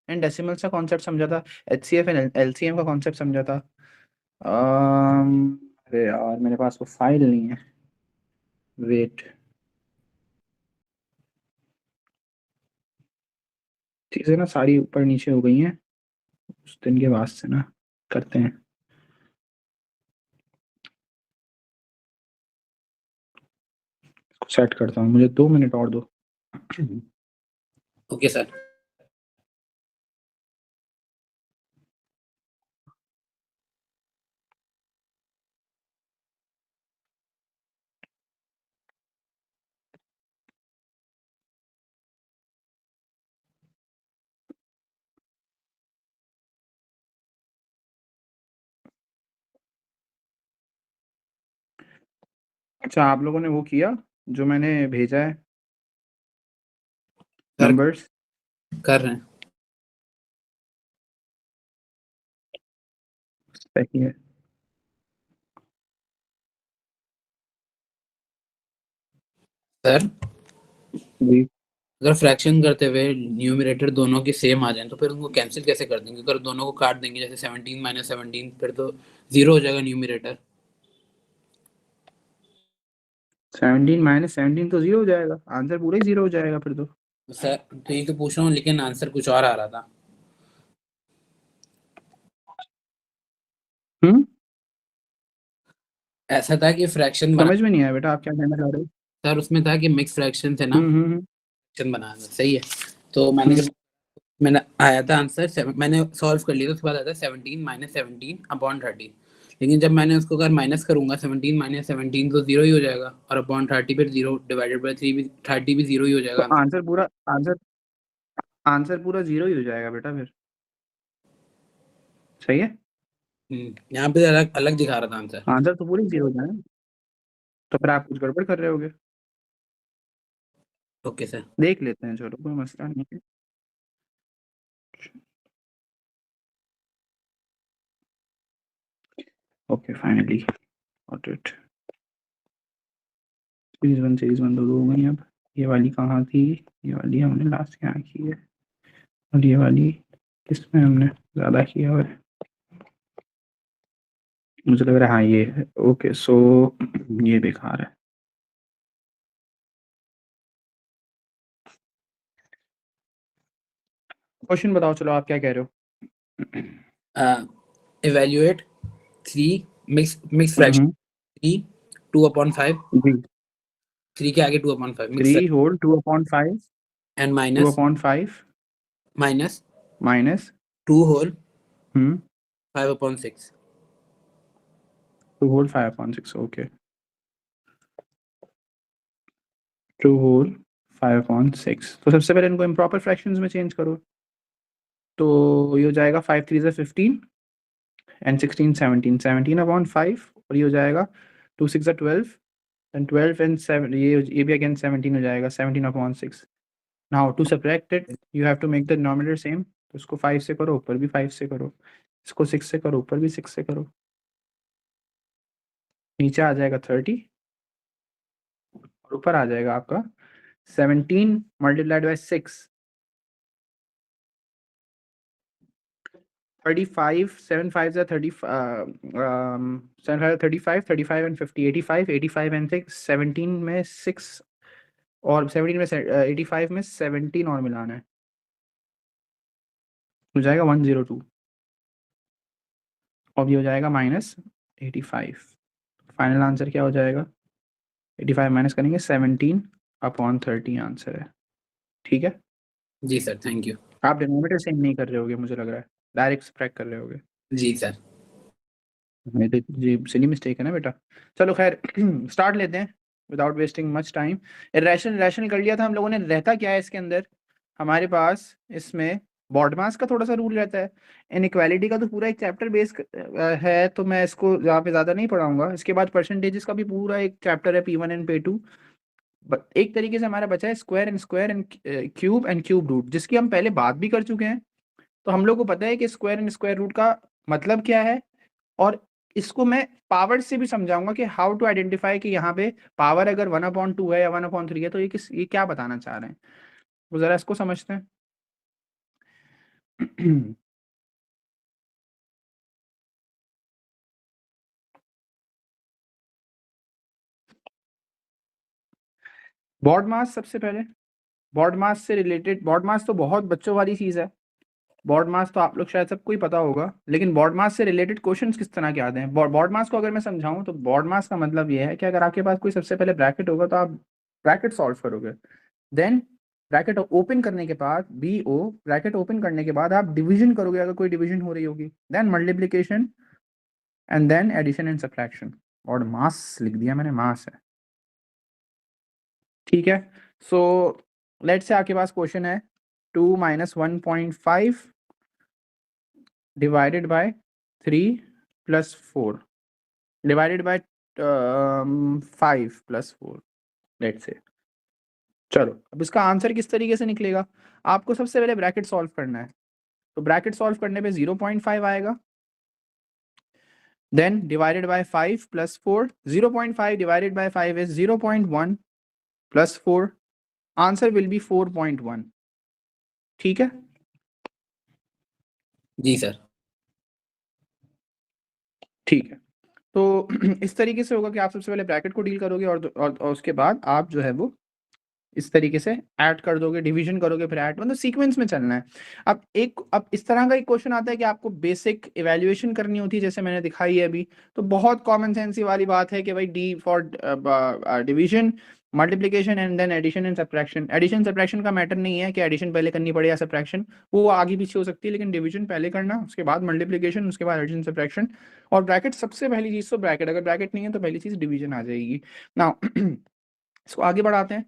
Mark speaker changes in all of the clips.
Speaker 1: And decimals का concept समझा था, एचसीएफ एंड एलसीएम का कॉन्सेप्ट समझा था। अरे यार मेरे पास वो फाइल नहीं है, वेट। चीजें ना सारी ऊपर नीचे हो गई हैं उस दिन के बाद से ना, करते हैं। सेट करता हूँ, मुझे 2 मिनट और दो।
Speaker 2: Okay sir.
Speaker 1: अच्छा, आप लोगों ने वो किया जो मैंने भेजा है,
Speaker 2: सर
Speaker 1: नंबर्स?
Speaker 2: कर रहे हैं
Speaker 1: सही है
Speaker 2: सर।
Speaker 1: जी।
Speaker 2: अगर फ्रैक्शन करते हुए न्यूमरेटर दोनों की सेम आ जाए तो फिर उनको कैंसिल कैसे कर देंगे? अगर दोनों को काट देंगे जैसे 17 माइनस 17, फिर तो जीरो हो जाएगा न्यूमरेटर।
Speaker 1: 17 - 17 तो जीरो हो जाएगा, आंसर पूरा ही जीरो हो जाएगा फिर तो।
Speaker 2: सर तो ये तो पूछ रहा हूँ, लेकिन आंसर कुछ और आ रहा था।
Speaker 1: हम्म।
Speaker 2: ऐसा था कि फ्रैक्शन बना।
Speaker 1: समझ में नहीं आया बेटा, आप क्या कहना चाह रहे हो?
Speaker 2: सर उसमें था कि मिक्स फ्रैक्शन थे ना,
Speaker 1: हम्म।
Speaker 2: फ्रैक्शन बनाना सही है। तो मैंने
Speaker 1: हम्म।
Speaker 2: जब मैंने आया था आंसर, मैंने सॉल्व कर लिया था, उसके बाद आया था 17 माइनस 17 अपॉन 30। लेकिन जब मैंने उसको अगर माइनस करूंगा 17 माइनस 17 तो जीरो ही हो जाएगा, और अपॉन 30 फिर जीरो डिवाइडेड बाई 3 भी 30 भी जीरो ही हो
Speaker 1: तो
Speaker 2: जाएगा।
Speaker 1: आंसर पूरा जीरो ही हो जाएगा बेटा फिर। सही है।
Speaker 2: यहाँ पे अलग अलग दिखा रहा था आंसर।
Speaker 1: आंसर तो पूरी जीरो हो जाएगा, तो फिर आप कुछ गड़बड़ कर रहे होगे।
Speaker 2: Okay sir.
Speaker 1: देख लेते हैं, चलो कोई मसला नहीं है। Okay finally got it. Series one तो दो हो गई अब। ये वाली कहाँ थी? ये वाली हमने लास्ट यहाँ की है, और ये वाली किसमें हमने ज्यादा किया हुआ है? मुझे लग रहा है हाँ ये है। ओके सो ये बेकार है। क्वेश्चन बताओ, चलो आप क्या कह रहे हो?
Speaker 2: Evaluate 3 mix mix fraction
Speaker 1: hmm.
Speaker 2: 3 2/5।
Speaker 1: जी।
Speaker 2: 3 के आगे 2/5 mix
Speaker 1: 3 whole 2/5।
Speaker 2: And
Speaker 1: two
Speaker 2: minus
Speaker 1: upon five
Speaker 2: minus
Speaker 1: minus
Speaker 2: 2 whole
Speaker 1: hmm
Speaker 2: 5/6।
Speaker 1: 2 whole 5/6। Okay, 2 whole 5/6। तो सबसे पहले इनको इम्प्रॉपर फ्रैक्शंस में चेंज करो। तो ये हो जाएगा 5 3 15 एंड 16 17, 17/5। और ये हो जाएगा 2 6 12 एंड 12 एंड 7, ये भी अगेन 17 हो जाएगा, 17/6। Now to subtract it you have to make the denominator same. तो इसको 5 से करो, ऊपर भी 5 से करो। इसको 6 से करो, ऊपर भी 6 से करो। नीचे आ जाएगा 30, और ऊपर आ जाएगा आपका 17 multiplied by 6। 35 7 5 are 30, 7 5 35, 35 and 50 85, 85 and 6 17 में 6, और 17 में 85 में 17 और मिलाना है, हो जाएगा 102। अब ये हो जाएगा -85। फाइनल आंसर क्या हो जाएगा? 85 माइनस करेंगे 17/30 आंसर है। ठीक है।
Speaker 2: जी सर, थैंक यू।
Speaker 1: आप डिनोमिनेटर सेम नहीं कर रहे होगे, मुझे लग रहा है डायरेक्ट सब्ट्रैक्ट कर रहे होगे।
Speaker 2: जी सर।
Speaker 1: मेरे जी सिली मिस्टेक है ना बेटा। चलो खैर स्टार्ट लेते हैं without wasting much time. Rational rational कर लिया था हम लोगों ने। रहता क्या है इसके अंदर? हमारे पास इसमें बॉडमास का थोड़ा सा रूल रहता है। इनइक्वालिटी का तो पूरा एक चैप्टर बेस है, तो मैं इसको यहाँ पे ज़्यादा नहीं पढ़ाऊंगा। इसके बाद परसेंटेजेस का भी पूरा एक चैप्टर है, P1 एंड P2। एक तरीके से हमारा बचा है स्क्वायर एंड क्यूब रूट, जिसकी हम पहले बात भी कर चुके हैं। तो हम लोग को पता है कि स्क्वायर एंड स्क्वायर रूट का मतलब क्या है, और इसको मैं पावर से भी समझाऊंगा कि हाउ टू आइडेंटिफाई कि यहाँ पे पावर अगर 1/2 है या 1/3 है तो ये क्या बताना चाह रहे हैं। वो जरा इसको समझते हैं। बॉड मास सबसे पहले, बॉड मास से रिलेटेड, बॉड मास तो बहुत बच्चों वाली चीज़ है, बॉड मास तो आप लोग शायद सबको ही पता होगा, लेकिन बॉड मास से रिलेटेड क्वेश्चंस किस तरह के आते हैं? बॉड मास को अगर मैं समझाऊं तो बॉड मास का मतलब ये है कि अगर आपके पास कोई सबसे पहले ब्रैकेट होगा तो आप ब्रैकेट सॉल्व करोगे, देन ब्रैकेट ओपन करने के बाद बी ओ, ब्रैकेट ओपन करने के बाद आप डिवीजन करोगे अगर कोई डिवीजन हो रही होगी, then multiplication and then addition and subtraction. और मास लिख दिया मैंने, मास है, ठीक है। सो लेट्स से आपके पास क्वेश्चन है 2 - 1.5 divided by 3 + 4 divided by 5 + 4, let's say. चलो अब इसका आंसर किस तरीके से निकलेगा? आपको सबसे पहले ब्रैकेट सॉल्व करना है, तो ब्रैकेट सॉल्व करने पे 0.5 आएगा, then divided by 5 + 4, 0.5 divided by 5 is 0.1 + 4, answer will be 4.1, ठीक है।
Speaker 2: जी सर।
Speaker 1: ठीक है, तो इस तरीके से होगा कि आप सबसे पहले ब्रैकेट को डील करोगे और उसके बाद आप जो है वो इस तरीके से ऐड कर दोगे, डिवीजन करोगे, फिर ऐड, मतलब सीक्वेंस में चलना है। अब इस तरह का एक क्वेश्चन आता है कि आपको बेसिक इवैल्यूएशन करनी होती है, जैसे मैंने दिखाई है अभी, तो बहुत कॉमन सेंस वाली बात है कि भाई D for division, multiplication and then addition and subtraction. Addition subtraction का मैटर नहीं है कि एडिशन पहले करनी पड़े या सब्ट्रैक्शन, वो आगे पीछे हो सकती है, लेकिन डिवीजन पहले करना, उसके बाद मल्टीप्लिकेशन, उसके बाद एडिशन सब्ट्रैक्शन, और ब्रैकेट सबसे पहली चीज। तो ब्रैकेट, अगर ब्रैकेट नहीं है तो पहली चीज डिवीजन आ जाएगी। नाउ इसको आगे बढ़ाते हैं।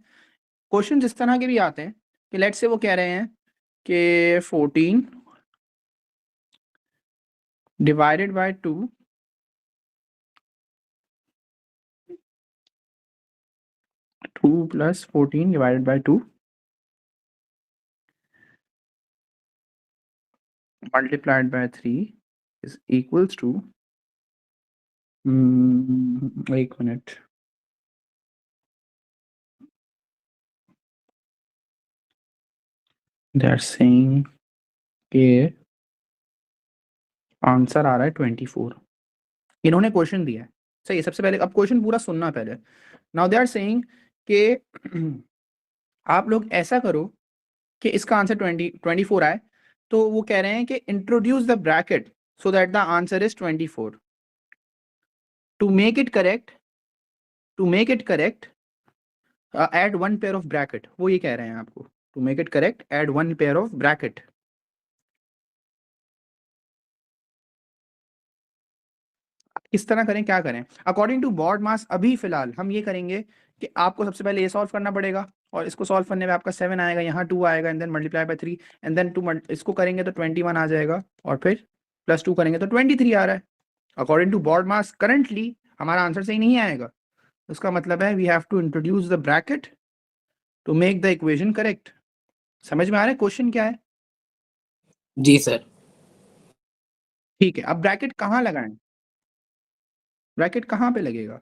Speaker 1: क्वेश्चन इस तरह के भी आते हैं कि लेट्स से वो कह रहे हैं कि 14 divided by 2 2 + 14 divided by 2 multiplied by 3 is equals to, एक मिनट, they are saying कि आंसर आ रहा है 24। इन्होंने क्वेश्चन दिया है, सही है। सबसे पहले अब क्वेश्चन पूरा सुनना पहले। नाउ दे आर सेइंग कि आप लोग ऐसा करो कि इसका आंसर 24 आए, तो वो कह रहे हैं कि introduce the bracket so that the answer is 24। To make it correct, to make it correct add 1 pair of bracket, वो ये कह रहे हैं आपको, to make it correct add 1 pair of bracket. किस तरह करें, क्या करें? अकॉर्डिंग टू बॉड मास अभी फिलहाल हम ये करेंगे कि आपको सबसे पहले ये सॉल्व करना पड़ेगा, और इसको सॉल्व करने में आपका 7 आएगा, यहाँ 2 आएगा, and then multiply by 3, and then 2, इसको करेंगे तो 21 आ जाएगा, और फिर +2 करेंगे तो 23 आ रहा है। According to BODMAS currently हमारा आंसर सही नहीं आएगा, उसका मतलब है we have to introduce the bracket to make the equation correct. समझ में आ रहा है क्वेश्चन क्या है?
Speaker 2: जी सर।
Speaker 1: ठीक है, अब ब्रैकेट कहाँ लगाएं? ब्रैकेट कहाँ पे लगेगा?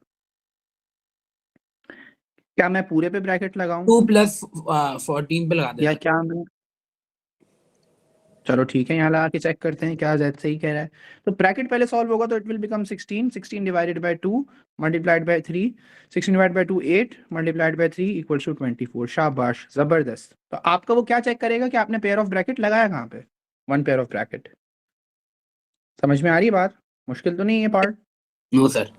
Speaker 1: क्या मैं पूरे पे ब्रैकेट लगाऊं
Speaker 2: 2 + 14 पे लगा
Speaker 1: या
Speaker 2: देना।
Speaker 1: क्या मैं, चलो ठीक है, यहाँ लगा के चेक करते हैं क्या जैद सही कह रहा है। तो ब्रैकेट पहले सॉल्व होगा तो it will become 16, 16 divided by 2 multiplied by 3, 16 divided by 2 8 multiplied by 3 equals to 24। शाबाश, जबरदस्त। तो आपका वो क्या चेक करेगा कि आपने पेयर ऑफ ब्रैकेट लगाया कहाँ पे? 1 पेयर ऑफ ब्रैकेट। समझ में आ रही है बात? मुश्किल तो नहीं है पार्ट?
Speaker 2: No sir.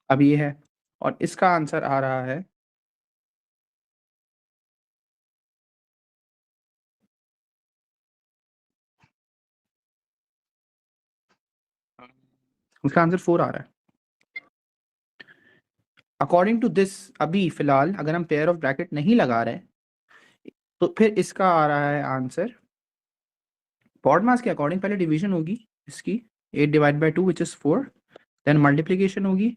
Speaker 1: अब ये है, और इसका आंसर आ रहा है उसका आंसर 4 आ रहा है। अकॉर्डिंग टू दिस, अभी फिलहाल अगर हम पेयर ऑफ ब्रैकेट नहीं लगा रहे तो फिर इसका आ रहा है आंसर, बॉड मास के अकॉर्डिंग पहले डिवीजन होगी इसकी, 8 divide by 2 which is 4, then multiplication होगी,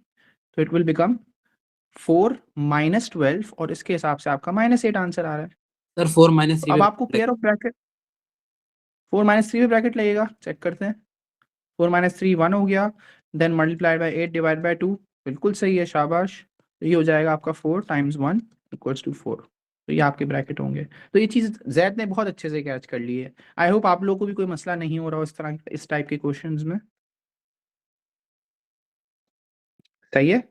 Speaker 1: तो इट विल बिकम 4 - 12, और इसके हिसाब से आपका -8 आंसर आ रहा है।
Speaker 2: सर 4 माइनस
Speaker 1: तो अब आपको पेयर ऑफ ब्रैकेट 4 माइनस 3 पे ब्रैकेट लगेगा, चेक करते हैं। 4 माइनस 3 1 हो गया, then multiplied by 8 divide by 2, बिल्कुल सही है, शाबाश। तो ये हो जाएगा आपका 4 टाइम्स 1 इक्वल्स टू 4। तो ये आपके ब्रैकेट होंगे। तो ये चीज़ जैद ने बहुत अच्छे से कैच कर ली है। आई होप आप लोगों को भी कोई मसला नहीं हो रहा हो इस तरह इस टाइप के क्वेश्चंस में। सही है।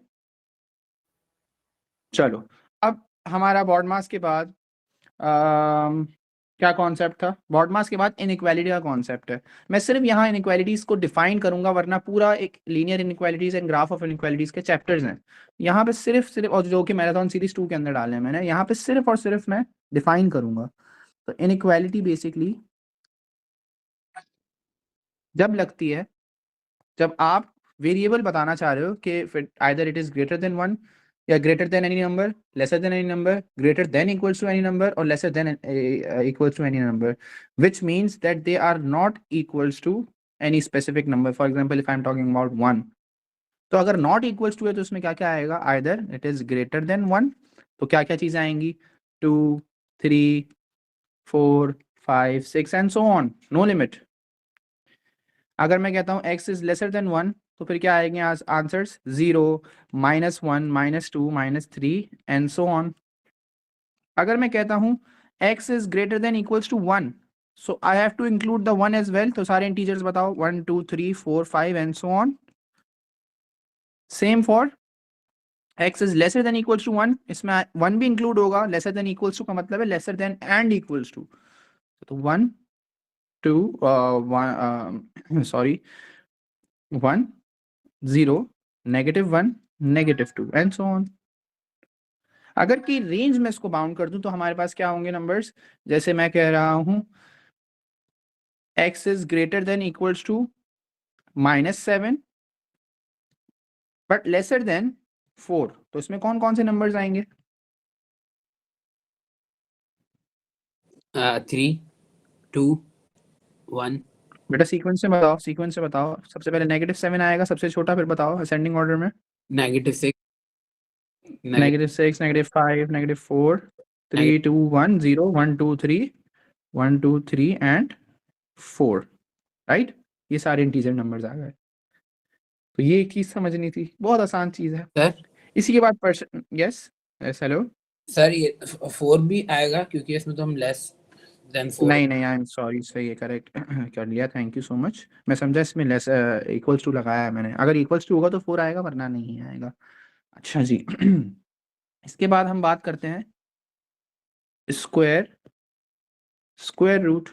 Speaker 1: चलो, अब हमारा बॉड मास के बाद क्या कॉन्सेप्ट था? बॉड मास के बाद इनइक्वालिटी का कॉन्सेप्ट है। मैं सिर्फ यहाँ इनइक्वालिटीज को डिफाइन करूंगा, वरना पूरा एक linear inequalities and graph of inequalities के चैप्टर्स हैं। यहाँ पे सिर्फ और जो कि मैराथन सीरीज 2 के अंदर डाले हैं मैंने, यहाँ पे सिर्फ और सिर्फ मैं डिफाइन करूंगा। तो इनइक्वालिटी बेसिकली जब लगती है जब आप वेरिएबल बताना चाह रहे हो कि either it is greater than 1 या greater than any number, lesser than any number, greater than equals to any number और lesser than equals to any number, which means that they are not equals to any specific number. For example, if I'm talking about 1, तो अगर not equals to है तो उसमें क्या क्या आएगा? Either it is greater than 1, तो क्या क्या चीजें आएंगी? 2 3 4 5 6 and so on, no limit. अगर मैं कहता हूँ x इज लेसर देन 1, तो फिर क्या आएंगे आंसर्स? 0 -1 -2 -3 and so on. अगर मैं कहता हूँ x is greater than equals to 1, so I have to include the 1 as well. तो सारे इंटीजर्स बताओ, 1 2 3 4 5 and so on. Same for x is lesser than equals to 1, इसमें 1 भी इंक्लूड होगा। लेसर देन इक्वल्स टू का मतलब है lesser than and equals to. तो 1 2 1 सॉरी 1 0 -1 -2 एंड सो ऑन। अगर की रेंज में इसको बाउंड कर दूं तो हमारे पास क्या होंगे नंबर्स? जैसे मैं कह रहा हूं x is greater than equals to -7 but lesser than 4, तो इसमें कौन कौन से नंबर्स आएंगे?
Speaker 2: 3 2 1
Speaker 1: बेटा सीक्वेंस से बताओ, सीक्वेंस से बताओ। सबसे पहले -7 आएगा सबसे छोटा, फिर बताओ असेंडिंग ऑर्डर में।
Speaker 2: -6
Speaker 1: -6 -5 -4 3 2 1 0 1 2 3 1 2 3 एंड 4, राइट? ये सारे इंटीजर नंबर्स आ गए। तो ये एक चीज समझनी थी, बहुत आसान चीज है।
Speaker 2: सर
Speaker 1: इसी के बाद person, yes yes hello.
Speaker 2: Sir ये 4 भी आएगा क्योंकि इसमें तो हम लेस देन 4
Speaker 1: नहीं नहीं, आई एम सॉरी, सही है, करेक्ट कर लिया, थैंक यू सो मच। मैं समझा इसमें लेस इक्वल्स टू लगाया है मैंने। अगर इक्वल्स टू होगा तो 4 आएगा, वरना नहीं आएगा। अच्छा जी इसके बाद हम बात करते हैं square square root.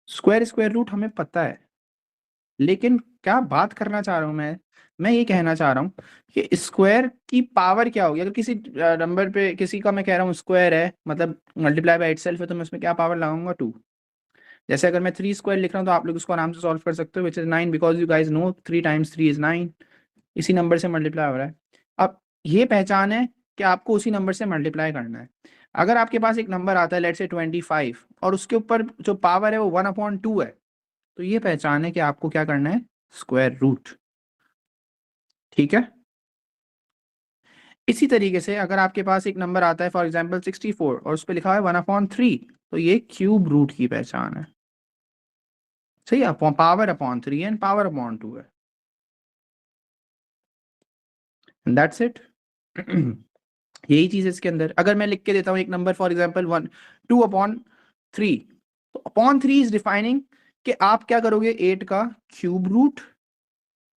Speaker 1: Square root हमें पता है, लेकिन क्या बात करना चाह रहा हूं मैं ये कहना चाह रहा हूँ कि स्क्वायर की पावर क्या होगी? अगर किसी नंबर पे किसी का मैं कह रहा हूँ स्क्वायर है, मतलब मल्टीप्लाई बाय इटसेल्फ है, तो मैं उसमें क्या पावर लगाऊंगा? 2। जैसे अगर मैं 3 स्क्वायर लिख रहा हूँ तो आप लोग उसको आराम से सॉल्व कर सकते हो, which is 9, because you guys know 3 times 3 is 9। इसी नंबर से मल्टीप्लाई हो रहा है। अब ये पहचान है कि आपको उसी नंबर से मल्टीप्लाई करना है। अगर आपके पास एक नंबर आता है लेट्स से 25 और उसके ऊपर जो पावर है वो 1/2 है, तो ये पहचान है कि आपको क्या करना है? Square root. ठीक है। इसी तरीके से अगर आपके पास एक नंबर आता है फॉर एग्जांपल 64 और उस पर लिखा है 1/3, तो ये क्यूब रूट की पहचान है। सही है, power upon 3 and power upon 2 है। दैट्स इट यही चीज है इसके अंदर। अगर मैं लिख के देता हूँ एक नंबर फॉर एग्जांपल 2/3, तो अपॉन 3 इज डिफाइनिंग कि आप क्या करोगे? 8 का क्यूब रूट,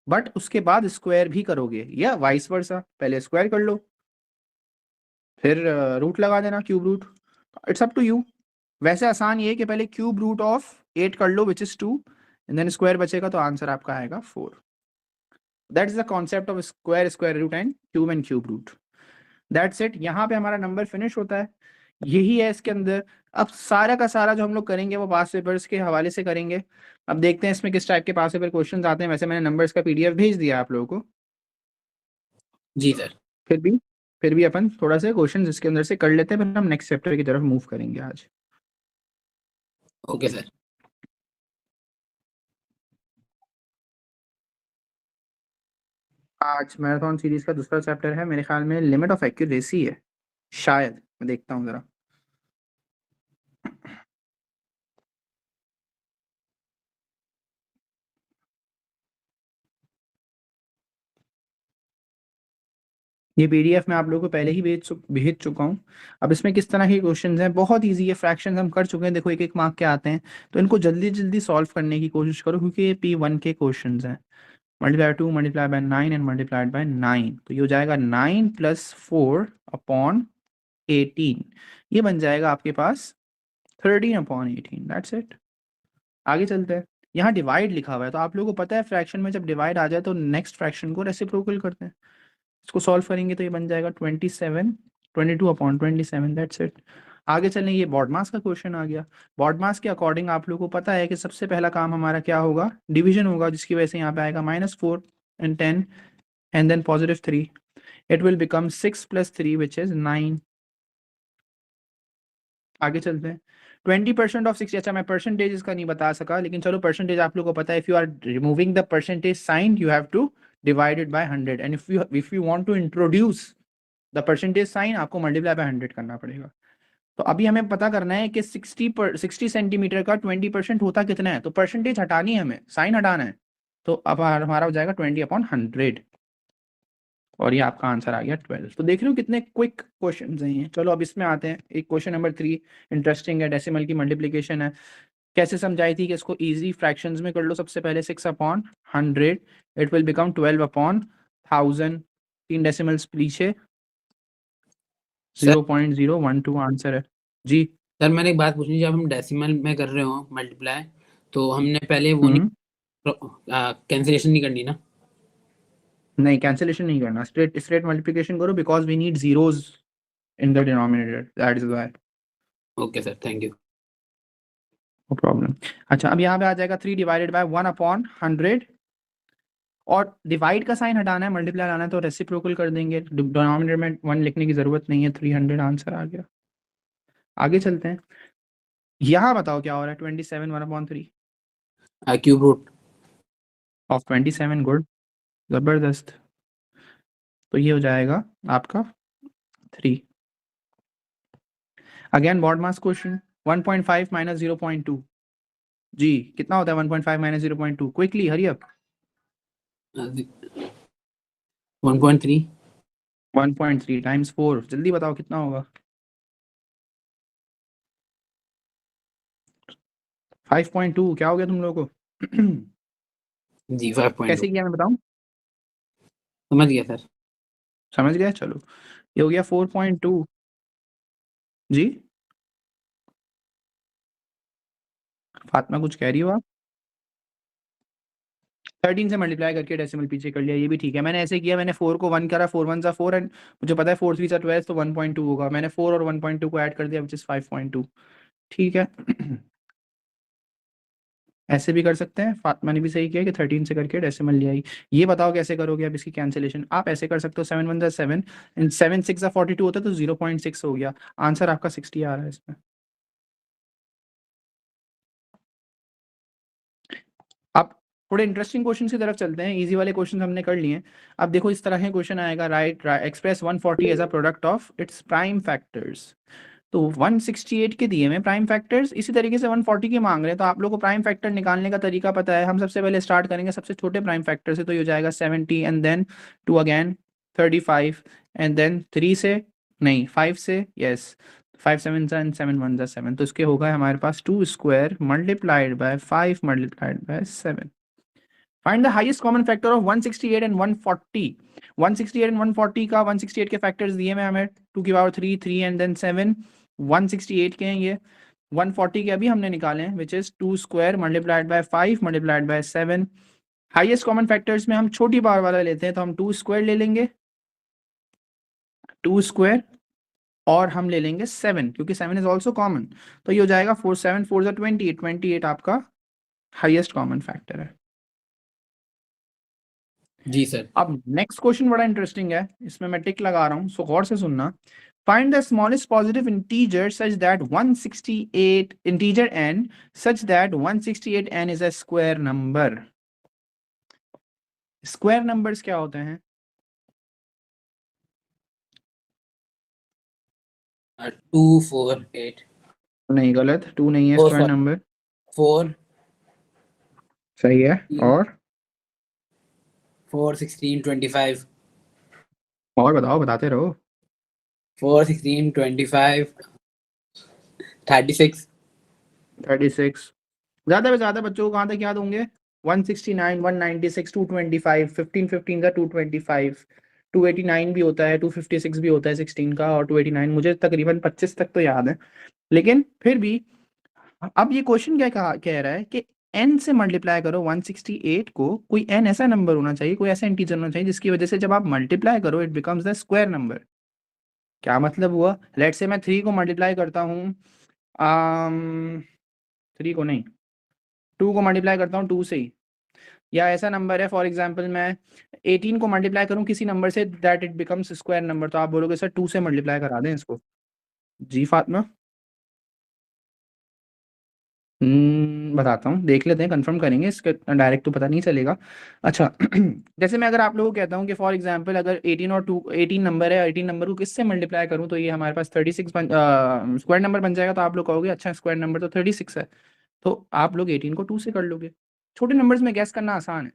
Speaker 1: बट उसके बाद स्क्वायर भी करोगे, या वाइस वर्सा, पहले स्क्वायर कर लो फिर रूट लगा देना, cube root. It's up to you. वैसे आसान ये है कि पहले क्यूब रूट ऑफ 8 कर लो which is 2, and then square बचेगा, तो आंसर आपका आएगा 4। That is the concept of square root and cube root. That's it. यहाँ पे हमारा नंबर फिनिश होता है। यही है इसके अंदर। अब सारा का सारा जो हम लोग करेंगे वो पास पेपर्स के हवाले से करेंगे। अब देखते हैं इसमें किस टाइप के पास पेपर क्वेश्चंस आते हैं। वैसे मैंने नंबर्स का पीडीएफ भेज दिया आप लोगों को।
Speaker 2: जी सर।
Speaker 1: फिर भी फिर भी अपन थोड़ा सा क्वेश्चन इसके अंदर से कर लेते हैं, फिर हम नेक्स्ट चैप्टर की तरफ मूव करेंगे आज।
Speaker 2: Okay sir.
Speaker 1: आज मैराथन सीरीज का दूसरा चैप्टर है, मेरे ख्याल में लिमिट ऑफ एक्यूरेसी है शायद। मैं देखता हूँ जरा। ये पीडीएफ मैं आप लोगों को पहले ही भेज चुका हूँ। अब इसमें किस तरह के क्वेश्चंस हैं, बहुत इजी है, फ्रैक्शंस हम कर चुके हैं, देखो एक एक मार्क के आते हैं, तो इनको जल्दी जल्दी सॉल्व करने की कोशिश करो क्योंकि ये P1 के क्वेश्चंस हैं। Multiply 2 multiply by 9 and multiplied by 9, तो ये हो जाएगा 9 + 4 अपॉन 18, ये बन जाएगा आपके पास 13 अपॉन 18, दैट्स इट। आगे चलते हैं, यहाँ डिवाइड लिखा हुआ है, तो आप लोगों को पता है फ्रैक्शन में जब डिवाइड आ जाए तो नेक्स्ट फ्रैक्शन को रेसिप्रोकल करते हैं। इसको सॉल्व करेंगे तो ये बन जाएगा 22 अपॉन 27, दैट्स इट। आगे चलें, ये बॉडमास का क्वेश्चन आ गया। बॉडमास के अकॉर्डिंग आप लोगों को पता है कि सबसे पहला काम हमारा क्या होगा, डिवीजन होगा, जिसकी वजह से यहाँ पे आएगा -4 and 10 and then +3, it will become 6 + 3 which is 9। आगे चलते हैं, 20% ऑफ 60, अच्छा मैं परसेंटेज इसका नहीं बता सका, लेकिन चलो परसेंटेज आप लोग को पता है, if you are removing the percentage sign you have to divide it by 100 and if you want to introduce the percentage sign आपको मल्टीप्लाई बाय 100 करना पड़ेगा। तो अभी हमें पता करना है कि 60 सेंटीमीटर का 20% होता कितना है, तो परसेंटेज हटानी है हमें, साइन हटाना है, तो अब हमारा हो जाएगा 20/100 और ये आपका आंसर आ गया 12। तो देख रहे हो कितने क्विक क्वेश्चन हैं ये। चलो अब इसमें आते हैं, एक क्वेश्चन नंबर 3 इंटरेस्टिंग है, डेसिमल की मल्टीप्लिकेशन है। कैसे समझाई थी कि इसको इजी फ्रैक्शंस में कर लो। सबसे पहले 6/100 इट विल बिकम 12/1000, 3 डेसिमल्स पीछे,
Speaker 2: सर
Speaker 1: 0.012 आंसर है जी।
Speaker 2: सर मैंने एक बात पूछनी है, जब हम डेसिमल में कर रहे हो मल्टीप्लाई, तो हमने पहले वो
Speaker 1: हम्म,
Speaker 2: नहीं कैंसिलेशन नहीं करनी ना?
Speaker 1: नहीं कैंसिलेशन नहीं करना, स्ट्रेट स्ट्रेट मल्टीप्लिकेशन करो because we need zeros in the denominator, that is why.
Speaker 2: Okay sir, thank you.
Speaker 1: No problem. अच्छा अब यहाँ पे आ जाएगा 3/1/100 और डिवाइड का साइन हटाना है, मल्टीप्लाई लाना है, तो रेसिप्रोकल कर देंगे, डिनोमिनेटर में 1 लिखने की जरूरत नहीं है, 300 आंसर आ गया। आगे चलते हैं, यहाँ बताओ क्या हो रहा है, 27 1/3
Speaker 2: क्यूब रूट।
Speaker 1: ऑफ 27, गुड, जबरदस्त। तो ये हो जाएगा आपका 3। अगेन बॉड मास क्वेश्चन, 1.5 - 0.2, जी कितना होता है 1.5 - 0.2, क्विकली हरी अप।
Speaker 2: 1.3।
Speaker 1: 1.3 टाइम्स 4, जल्दी बताओ कितना होगा। 5.2, क्या हो गया तुम लोगों को
Speaker 2: जी 5.2।
Speaker 1: कैसे किया मैं बताऊं,
Speaker 2: समझ गया सर।
Speaker 1: समझ गया, चलो ये हो गया 4.2 जी। फातिमा कुछ कह रही हो आप, 13 से मल्टीप्लाई करके डेसिमल पीछे कर लिया, ये भी ठीक है। मैंने ऐसे किया, मैंने 4 को 1 करा, 4 1 4 एंड मुझे पता है 4 3 12, तो 1.2 होगा, मैंने 4 और 1.2 को ऐड कर दिया विच इज 5.2, ठीक है ऐसे भी कर सकते हैं, फातिमा ने भी सही किया कि 13 से करके डेसिमल ले आई। ये बताओ कैसे करोगे अब इसकी कैंसिलेशन, आप ऐसे कर सकते हो, 7 1 7 एंड 7 6 42 होता है, तो 0.6 हो गया, आंसर आपका 60 आ रहा है इसमें। अब थोड़े इंटरेस्टिंग क्वेश्चन की तरफ चलते हैं, इजी वाले क्वेश्चन हमने कर लिए हैं। अब देखो इस तरह के क्वेश्चन आएगा, write express 140 as a product of its prime factors. तो 168 के दिए में प्राइम फैक्टर्स, इसी तरीके से 140 के मांग रहे हैं, तो आप लोग को प्राइम फैक्टर निकालने का तरीका पता है। हम सबसे पहले स्टार्ट करेंगे सबसे छोटे प्राइम फैक्टर से, तो ये हो जाएगा 70 and then 2 again 35 and then 3 से, नहीं 5 से, यस 5 7 एंड 7 1 7, तो इसके होगा हमारे पास 2 square multiplied by 5 multiplied by 7। Find the highest common factor of 168 and 140। 168 and 140 का, 168 के फैक्टर्स दिए में हमें 2 की पावर 3 3 एंड देन 7, 168 के हैं ये, 140 के अभी हमने निकाले हैं विच is 2 square multiplied by 5 multiplied by 7। Highest common factors में हम छोटी पावर वाला लेते हैं, तो हम 2 स्क्वायर ले लेंगे, 2 स्क्वायर, और हम ले लेंगे 7 क्योंकि 7 इज ऑल्सो कॉमन, तो ये हो जाएगा 4 7 4 28, 28 आपका हाईएस्ट कॉमन फैक्टर है।
Speaker 2: जी सर।
Speaker 1: अब नेक्स्ट क्वेश्चन बड़ा इंटरेस्टिंग है, इसमें मैं टिक लगा रहा हूं, सो गौर से सुनना। Find the smallest positive integer such that 168 integer n such that 168n is a square number. Square numbers क्या होते हैं,
Speaker 2: 2 4 8
Speaker 1: नहीं गलत, 2 नहीं है
Speaker 2: 4
Speaker 1: स्क्वायर नंबर,
Speaker 2: 4
Speaker 1: सही है, और
Speaker 2: 4 16 25।
Speaker 1: और बताओ, बताते रहो।
Speaker 2: 4, 16, 25, 36।
Speaker 1: 36। ज्यादा से ज्यादा बच्चों को कहाँ तक याद होंगे? 169, 196, 225, 15 15 का 225, 289 भी होता है, 256 भी होता है 16 का, और 289 मुझे तकरीबन 25 तक तो याद है। लेकिन फिर भी अब ये क्वेश्चन क्या कह रहा है कि n से मल्टीप्लाई करो 168 को। कोई n ऐसा नंबर होना चाहिए, कोई ऐसा इंटीजर होना चाहिए जिसकी वजह से जब आप मल्टीप्लाई करो it becomes the square number. क्या मतलब हुआ? लेट से मैं 3 को मल्टीप्लाई करता हूँ, 3 को नहीं, 2 को मल्टीप्लाई करता हूँ 2 से ही, या ऐसा नंबर है फॉर एग्जांपल मैं 18 को मल्टीप्लाई करूँ किसी number say that it becomes square number, तो आप बोलोगे सर 2 से मल्टीप्लाई करा दें इसको। जी फातिमा, बताता हूँ, देख लेते हैं, कंफर्म करेंगे, इसके डायरेक्ट तो पता नहीं चलेगा। अच्छा जैसे मैं अगर आप लोगों को कहता हूँ कि फॉर एग्जांपल अगर 18 और 2, 18 नंबर है, 18 नंबर को किससे मल्टीप्लाई करूँ तो ये हमारे पास 36 स्क्वायर नंबर बन जाएगा, तो आप लोग कहोगे अच्छा स्क्वायर नंबर तो 36 है, तो आप लोग 18 को 2 से कर लोगे। छोटे नंबर्स में गैस करना आसान है।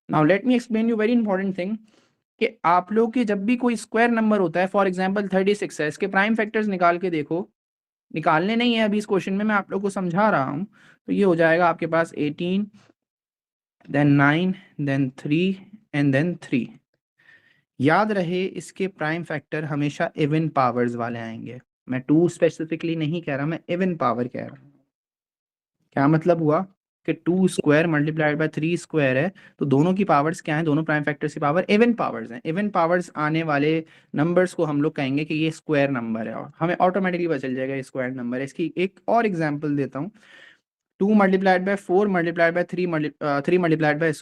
Speaker 1: Now let me explain you very important thing, कि आप लोग के जब भी कोई स्क्वायर नंबर होता है, फॉर एग्जांपल 36 है, इसके प्राइम फैक्टर्स निकाल के देखो, निकालने नहीं है अभी इस क्वेश्चन में, मैं आप लोग को समझा रहा हूँ। तो ये हो जाएगा आपके पास 18, देन 9, देन 3 एंड देन 3। याद रहे इसके प्राइम फैक्टर हमेशा इवन पावर्स वाले आएंगे। मैं 2 स्पेसिफिकली नहीं कह रहा, मैं इवन पावर कह रहा हूँ। क्या मतलब हुआ कि 2 स्क्वायर मल्टीप्लाइड बाय 3 स्क्वायर है, तो दोनों की पावर्स क्या है, दोनों प्राइम फैक्टर्स की पावर इवन पावर्स हैं। इवन पावर्स आने वाले नंबर्स को हम लोग कहेंगे कि ये स्क्वायर नंबर है, और हमें ऑटोमेटिकली पता चल जाएगा ये स्क्वायर नंबर है। इसकी एक और एग्जांपल देता हूँ, 2 multiplied bye 4 multiplied by 3 multiplied by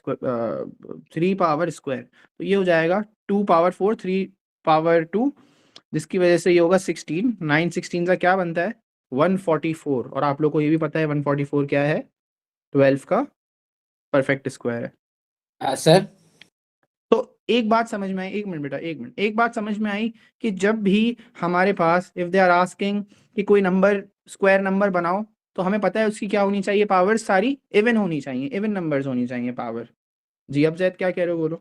Speaker 1: 3 power square, तो ये हो जाएगा 2 पावर 4, 3 पावर 2, जिसकी वजह से ये होगा 16। 9 16 का क्या बनता है? 144। और आप लोग को ये भी पता है 144 क्या है? 12 का परफेक्ट स्क्वायर है।
Speaker 2: सर
Speaker 1: तो एक बात समझ में आई, एक मिनट बेटा, एक मिनट, एक बात समझ में आई कि जब भी हमारे पास इफ दे आर आस्किंग कि कोई नंबर स्क्वायर नंबर बनाओ, तो हमें पता है उसकी क्या होनी चाहिए, पावर सारी इवन होनी चाहिए, इवन नंबर्स होनी चाहिए पावर। जी अब जैद क्या कह रहे हो, बोलो।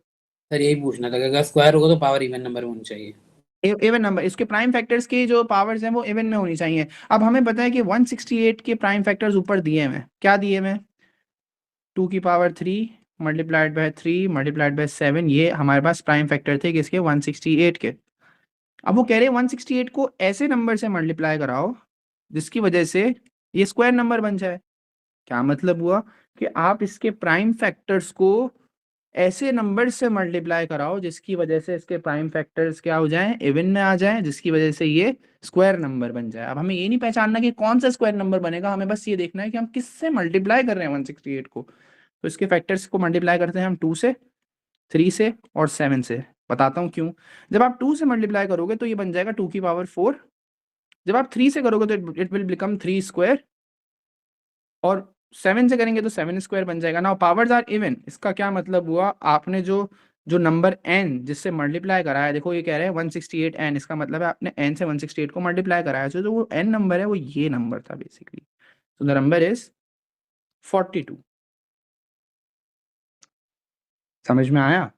Speaker 2: सर यही पूछना था कि अगर स्क्वायर होगा तो पावर इवन नंबर होनी चाहिए।
Speaker 1: इवन नंबर, इसके प्राइम फैक्टर्स की जो पावर्स हैं वो इवन में होनी चाहिए। अब हमें पता है कि 168 के प्राइम फैक्टर्स ऊपर दिए हुए हैं, क्या दिए हुए हैं? 2 की power 3 multiplied by 3 multiplied by 7, ये हमारे पास प्राइम फैक्टर थे किसके? 168 के। अब वो कह रहे हैं 168 को ऐसे नंबर से मल्टीप्लाई कराओ जिसकी वजह से ये स्क्वायर नंबर बन जाए। क्या मतलब हुआ कि आप इसके प्राइम फैक्टर्स को ऐसे नंबर से मल्टीप्लाई कराओ जिसकी वजह से इसके प्राइम फैक्टर्स क्या हो जाएं, इवन में आ जाएं, जिसकी वजह से ये स्क्वायर नंबर बन जाए। अब हमें ये नहीं पहचानना कि कौन सा स्क्वायर नंबर बनेगा, हमें बस ये देखना है कि हम किससे मल्टीप्लाई कर रहे हैं 168 को। तो इसके फैक्टर्स को मल्टीप्लाई करते हैं हम 2 से, 3 से और 7 से। बताता हूँ क्यों। जब आप 2 से मल्टीप्लाई करोगे तो ये बन जाएगा 2 की पावर 4, जब आप 3 से करोगे तो इट विल बिकम 3 स्क्वायर, और 7 से करेंगे तो 7 स्क्वायर बन जाएगा। नाउ पावर्स आर इवन, इसका क्या मतलब हुआ, आपने जो जो नंबर n जिससे मल्टीप्लाई कराया, देखो ये कह रहे हैं 168 n, इसका मतलब है आपने n से 168 को मल्टीप्लाई कराया, तो जो वो n नंबर है वो ये नंबर था basically. So the number is 42। समझ में आया?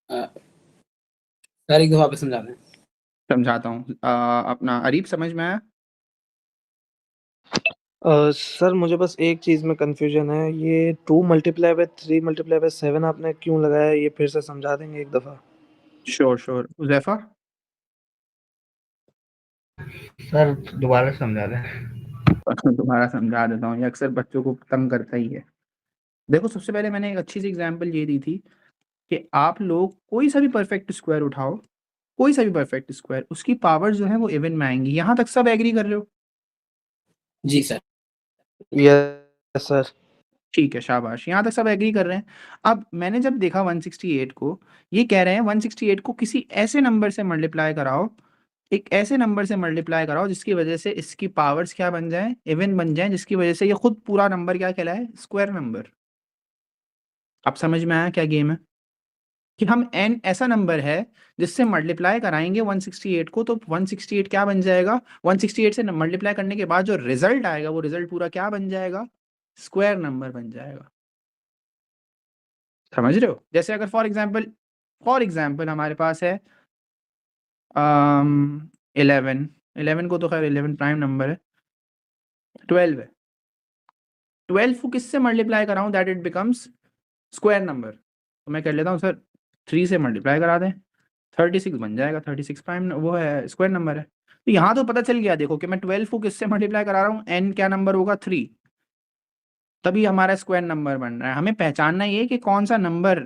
Speaker 2: सर एक दफा वापस समझा दें।
Speaker 1: समझाता हूँ। अपना अरीब समझ में आया?
Speaker 3: सर मुझे बस एक चीज़ में कंफ्यूजन है, ये 2 मल्टीप्लाई बाय 3 मल्टीप्लाई बाय 7 आपने क्यों लगाया, ये फिर से समझा देंगे एक दफ़ा?
Speaker 1: Sure sure. उज़ैफा?
Speaker 4: सर दोबारा समझा दें।
Speaker 1: दोबारा समझा देता हूँ, ये अक्सर बच्चों को तंग करता ही है। देखो सबसे पहले मैंने एक अच्छी सी एग्जांपल ये दी थी कि आप लोग कोई सा भी परफेक्ट स्क्वायर उठाओ, कोई सा भी परफेक्ट स्क्वायर, उसकी पावर जो है वो इवन में आएंगी। यहाँ तक सब एग्री कर रहे हो?
Speaker 2: जी सर।
Speaker 3: Yes sir.
Speaker 1: ठीक है, शाबाश, यहाँ तक सब एग्री कर रहे हैं। अब मैंने जब देखा 168 को, ये कह रहे हैं 168 को किसी ऐसे नंबर से मल्टीप्लाई कराओ, एक ऐसे नंबर से मल्टीप्लाई कराओ जिसकी वजह से इसकी पावर्स क्या बन जाए, इवन बन जाए, जिसकी वजह से ये खुद पूरा नंबर क्या कहलाए, स्क्वायर नंबर। अब समझ में आया क्या गेम है? कि हम n ऐसा नंबर है जिससे मल्टीप्लाई कराएंगे 168 को, तो 168 क्या बन जाएगा, 168 से मल्टीप्लाई करने के बाद जो रिजल्ट आएगा वो रिजल्ट पूरा क्या बन जाएगा, स्क्वायर नंबर बन जाएगा। समझ रहे हो? जैसे अगर फॉर एग्जांपल फॉर एग्जाम्पल हमारे पास है 11 को तो खैर 11 प्राइम नंबर है, 12 है, 12 को किससे मल्टीप्लाई कराऊं that it becomes square number? तो मैं कर लेता हूँ सर 3 से मल्टीप्लाई करा दें, 36 बन जाएगा, 36 प्राइम वो है स्क्वायर नंबर है। तो यहाँ तो पता चल गया देखो कि मैं 12 को किससे मल्टीप्लाई करा रहा हूँ, n क्या नंबर होगा 3, तभी हमारा स्क्वायर नंबर बन रहा है। हमें पहचानना ये कि कौन सा नंबर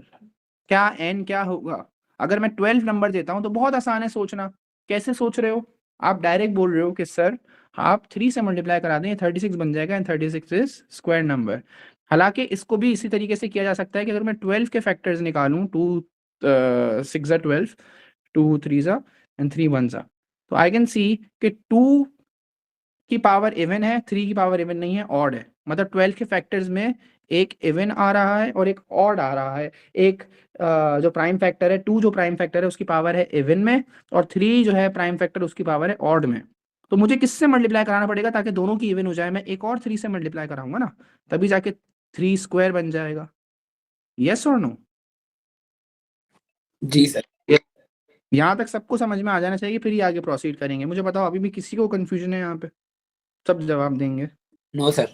Speaker 1: क्या n क्या होगा। अगर मैं 12 नंबर देता हूँ तो बहुत आसान है सोचना। कैसे सोच रहे हो आप? डायरेक्ट बोल रहे हो कि सर आप 3 से मल्टीप्लाई करा दें 36 बन जाएगा एंड 36 इज स्क्वायर नंबर। हालांकि इसको भी इसी तरीके से किया जा सकता है कि अगर मैं 12 के फैक्टर्स निकालूं, 2 6 12, 2 3 एंड 3 1 तो आई कैन सी कि 2 की पावर इवन है, 3 की पावर इवन नहीं है, ऑड है। मतलब 12 के फैक्टर्स में एक इवन आ रहा है और एक ऑड आ रहा है। एक जो प्राइम फैक्टर है 2, जो प्राइम फैक्टर है उसकी पावर है इवन में, और 3 जो है प्राइम फैक्टर उसकी पावर है ऑड में। तो मुझे किससे मल्टीप्लाई कराना पड़ेगा ताकि दोनों की इवन हो जाए? मैं एक और 3 से मल्टीप्लाई कराऊंगा ना, तभी जाके 3 स्क्वायर बन जाएगा। यस और नो?
Speaker 2: जी सर।
Speaker 1: यहाँ तक सबको समझ में आ जाना चाहिए, फिर ही आगे प्रोसीड करेंगे। मुझे बताओ अभी भी किसी को कंफ्यूजन है यहाँ पे? सब जवाब देंगे?
Speaker 2: No sir.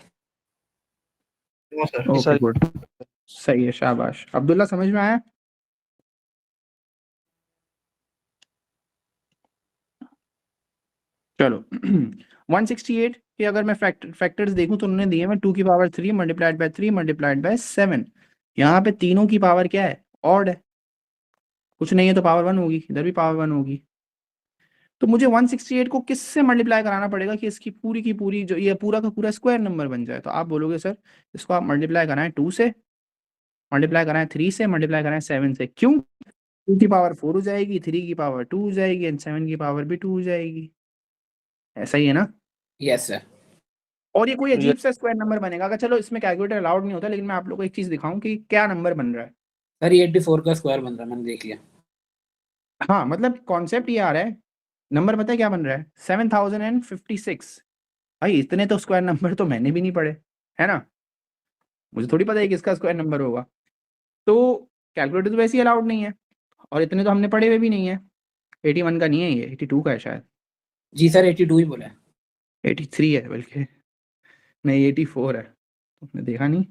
Speaker 4: No sir.
Speaker 1: Okay
Speaker 3: sir
Speaker 1: good, सही है, शाबाश। अब्दुल्ला समझ में आया? चलो 168 के अगर मैं फैक्टर्स देखूं तो उन्होंने दिए मैं 2 की power 3 multiplied by 3 multiplied by 7। यहाँ पे तीनों की पावर क्या है? ऑड है। कुछ नहीं है तो पावर 1 होगी, इधर भी पावर 1 होगी। तो मुझे 168 को किससे मल्टीप्लाई कराना पड़ेगा कि इसकी पूरी की पूरी जो ये पूरा का पूरा स्क्वायर नंबर बन जाए? तो आप बोलोगे सर इसको आप मल्टीप्लाई कराएं 2 से, मल्टीप्लाई कराएं 3 से, मल्टीप्लाई कराएं 7 से। क्यों? 2 की पावर 4 हो जाएगी, 3 की पावर 2 हो जाएगी एंड 7 की पावर भी 2 हो जाएगी। ऐसा ही है ना?
Speaker 2: Yes sir.
Speaker 1: और ये कोई
Speaker 3: ये
Speaker 1: अजीब सा स्क्वायर नंबर बनेगा। अगर चलो इसमें कैलकुलेटर अलाउड नहीं होता, लेकिन मैं आप लोगों को एक चीज दिखाऊं कि क्या नंबर बन रहा है।
Speaker 2: सर ये 84 का स्क्वायर बन रहा है, मैंने देख लिया।
Speaker 1: हाँ मतलब कॉन्सेप्ट ये आ रहा है, नंबर पता है क्या बन रहा है? 7056। भाई इतने तो स्क्वायर नंबर तो मैंने भी नहीं पढ़े, है ना? मुझे थोड़ी पता है किसका स्क्वायर नंबर होगा। तो कैलकुलेटर तो वैसे ही अलाउड नहीं है, और इतने तो हमने पढ़े हुए भी नहीं है। 81 का नहीं है ये, 82 का है शायद।
Speaker 2: जी सर 82 ही बोला है।
Speaker 1: 83 है बल्कि, नहीं 84 है, तुमने देखा नहीं?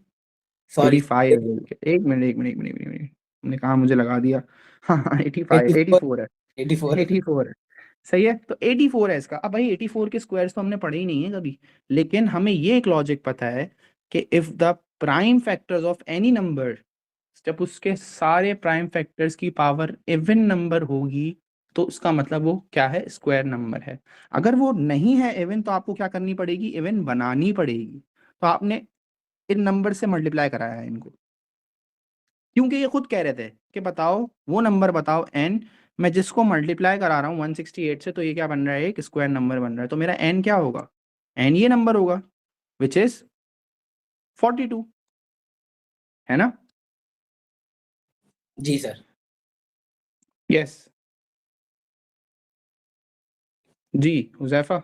Speaker 2: सॉरी।
Speaker 1: 85 है बल्कि। एक मिनट एक मिनट एक मिनट एक मिनट, तुमने कहा मुझे लगा दिया। हाँ हाँ 85 84 है,
Speaker 2: 84 है।
Speaker 1: 84 है। सही है, तो 84 है इसका। अब भाई 84 के स्क्वायर्स तो हमने पढ़े ही नहीं है कभी, लेकिन हमें ये एक लॉजिक पता है कि if the prime factors of any number, जब उसके सारे प्राइम फैक्टर्स की पावर इवन नंबर होगी तो उसका मतलब वो क्या है? स्क्वायर नंबर है। अगर वो नहीं है इवन तो आपको क्या करनी पड़ेगी? इवन बनानी पड़ेगी। तो आपने इन नंबर से मल्टीप्लाई कराया है इनको, क्योंकि ये खुद कह रहे थे कि बताओ वो नंबर बताओ n, मैं जिसको मल्टीप्लाई करा रहा हूँ 168 से, तो ये क्या बन रहा है? एक स्क्वायर नंबर बन रहा है। तो मेरा n क्या होगा? n ये नंबर होगा विच इज 42, है ना?
Speaker 2: जी सर।
Speaker 1: यस जी। हुजैफा,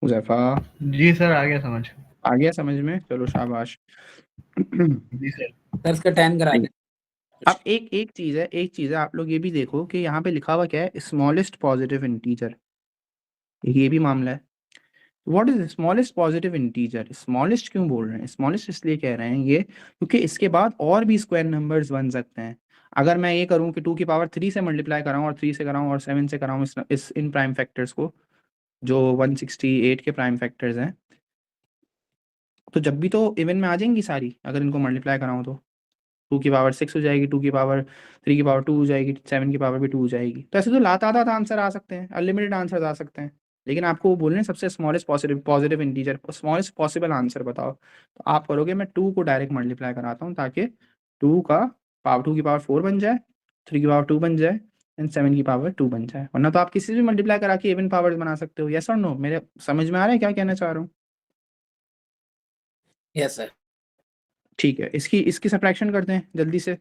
Speaker 1: हुजैफा
Speaker 4: जी सर, आ गया समझ।
Speaker 1: आ गया समझ में? चलो शाबाश।
Speaker 4: जी सर।
Speaker 2: सर इसका 10 करा दें।
Speaker 1: अब एक चीज है, एक चीज है, आप लोग ये भी देखो कि यहाँ पे लिखा हुआ क्या है? स्मॉलेस्ट पॉजिटिव इंटीजर, ये भी मामला है। What is smallest positive integer? Smallest क्यों बोल रहे हैं? स्मॉलेस्ट इसलिए कह रहे हैं ये क्योंकि इसके बाद और भी स्क्वायर नंबर्स बन सकते हैं। अगर मैं ये करूं कि 2 की पावर 3 से मल्टीप्लाई कराऊं और 3 से कराऊं और 7 से कराऊं इस इन प्राइम फैक्टर्स को, जो 168 के प्राइम फैक्टर्स हैं, तो जब भी तो इवन में आ जाएंगी सारी। अगर इनको मल्टीप्लाई कराऊं तो 2 की पावर 6 हो जाएगी, 2 की पावर 3 की पावर 2 हो जाएगी, 7 की पावर भी 2 हो जाएगी। तो ऐसे तो लातादात आंसर आ सकते हैं, अनलिमिटेड आंसर आ सकते हैं, लेकिन आपको वो बोलने सबसे smallest positive positive integer, smallest possible answer बताओ। तो आप करोगे मैं 2 को डायरेक्ट मल्टीप्लाई कराता हूँ ताकि 2 का पावर 2 की पावर 4 बन जाए, 3 की पावर 2 बन जाए एंड 7 की पावर 2 बन जाए। वरना तो आप किसी से भी मल्टीप्लाई करा के इवन पावर्स बना सकते हो। यस और नो? मेरे समझ में आ रहा है क्या कहना चाह रहा हूँ?
Speaker 2: Yes sir.
Speaker 1: ठीक है, इसकी इसकी सब्ट्रैक्शन करते हैं जल्दी से।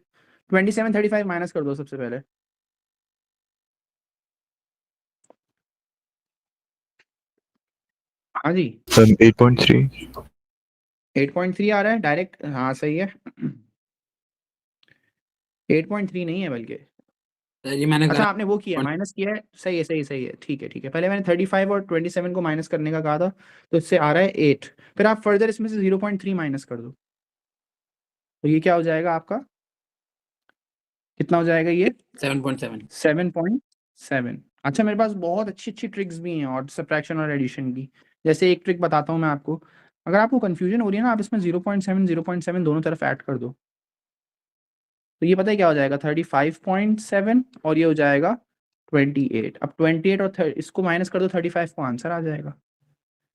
Speaker 1: 2735 माइनस कर दो सबसे पहले। हाँ जी,
Speaker 5: सर 8.3।
Speaker 1: 8.3 आ रहा है डायरेक्ट, हाँ सही है। 8.3 नहीं है बल्कि।
Speaker 2: सर ये मैंने
Speaker 1: अच्छा
Speaker 2: करा
Speaker 1: आपने वो किया है, माइनस किया है, सही है सही है, ठीक है। पहले मैंने 35 और 27 को माइनस करने का कहा था, तो इससे आ रहा है 8। फिर आप फर्दर इसमें से 0.3 माइनस कर दो, तो ये क्या हो जाएगा आपका, कितना हो जाएगा ये
Speaker 2: 7.7।
Speaker 1: 7.7। अच्छा मेरे पास बहुत अच्छी अच्छी ट्रिक्स भी हैं और सब्ट्रैक्शन और एडिशन की। जैसे एक ट्रिक बताता हूँ मैं आपको, अगर आपको कंफ्यूजन हो रही है ना, आप इसमें 0.7 दोनों तरफ ऐड कर दो, तो ये पता है क्या हो जाएगा 35.7 और ये हो जाएगा 28। अब 28 और इसको माइनस कर दो 35 को, आंसर आ जाएगा।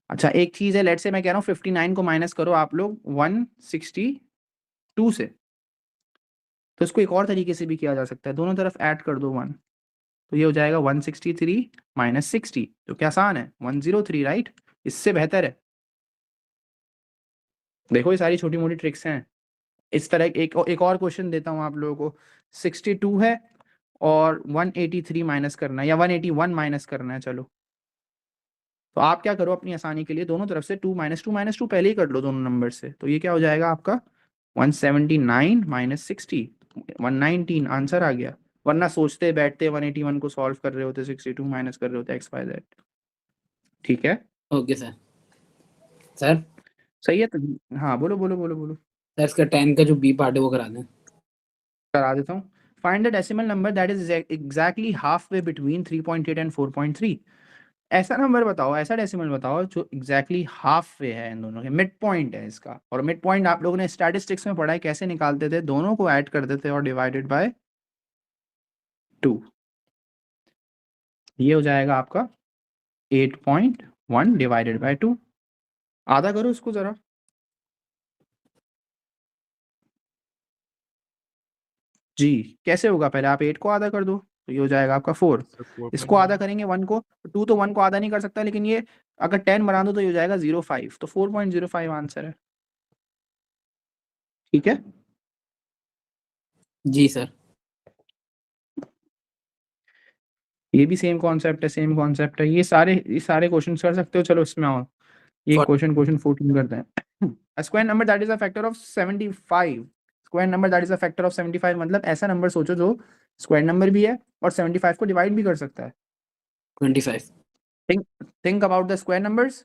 Speaker 1: अच्छा एक चीज़ है, लेट से मैं कह रहा हूँ 59 को माइनस करो आप लोग 162 से, तो इसको एक और तरीके से भी किया जा सकता है, दोनों तरफ ऐड कर दो 1, तो ये हो जाएगा 163 माइनस 60, जो कि आसान है 103, राइट। इससे बेहतर है। देखो ये सारी छोटी मोटी ट्रिक्स हैं। इस तरह एक और क्वेश्चन देता हूँ आप लोगों को, 62 है और 183 माइनस करना है या 181 माइनस करना है, चलो तो आप क्या करो अपनी आसानी के लिए, दोनों तरफ से 2 माइनस टू पहले ही कर लो दोनों नंबर से, तो ये क्या हो जाएगा आपका 179 माइनस 60, 119 आंसर आ गया। वरना सोचते बैठते 181 को सॉल्व कर रहे होते, 62 माइनस कर रहे होते एक्स वाई जेड। ठीक है
Speaker 2: ओके सर। सर
Speaker 1: सही है तो, हाँ बोलो बोलो बोलो बोलो।
Speaker 2: सर इसका 10 का जो बी पार्ट है वो करा दें।
Speaker 1: करा देता हूँ। Find the decimal number that is exactly half way between 3.8 and 4.3। ऐसा नंबर बताओ, ऐसा डेसिमल बताओ जो एग्जैक्टली हाफ वे है इन दोनों के, मिड पॉइंट है इसका। और मिड पॉइंट आप लोगों ने स्टैटिस्टिक्स में पढ़ा है, कैसे निकालते थे, दोनों को ऐड करते थे और डिवाइडेड बाय 2। ये हो जाएगा आपका 8.1 डिवाइडेड बाय 2। आधा करो इसको जरा, जी कैसे होगा, पहले आप 8 को आधा कर दो, तो ये हो जाएगा आपका 4। इसको आधा करेंगे 1 को, 2 तो 1 को आधा नहीं कर सकता, लेकिन ये अगर 10 बना दो तो ये हो जाएगा 0.5, तो 4.05 आंसर है। ठीक है
Speaker 2: जी सर।
Speaker 1: ये भी सेम कॉन्सेप्ट है, सेम कॉन्सेप्ट है, ये सारे क्वेश्चन कर सकते हो। चलो इसमें आओ, ये क्वेश्चन 14 करते हैं। A square number that is a factor of 75, square number that is a factor of 75, मतलब ऐसा नंबर सोचो जो स्क्वायर नंबर भी है और 75 को डिवाइड भी कर सकता है।
Speaker 2: 25।
Speaker 1: think about the square numbers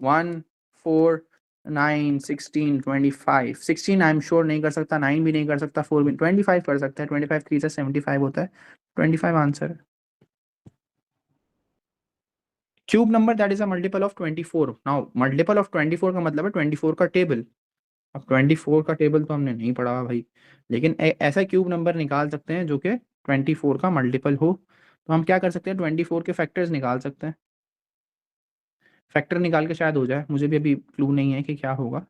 Speaker 1: 1 4 9 16 25। 16 I am sure नहीं कर सकता, 9 भी नहीं कर सकता, 4 भी, 25 कर सकता है। 25 3 से 75 होता है, 25 आंसर है। Cube number that is a multiple of 24। Now multiple of 24 का मतलब है 24 का टेबल। अब 24 का टेबल तो हमने नहीं पढ़ा भाई, लेकिन ऐसा क्यूब नंबर निकाल सकते हैं जो कि 24 का मल्टीपल हो। तो हम क्या कर सकते हैं, 24 के फैक्टर्स निकाल सकते हैं। फैक्टर निकाल के शायद हो जाए, मुझे भी अभी क्लू नहीं है कि क्या होगा,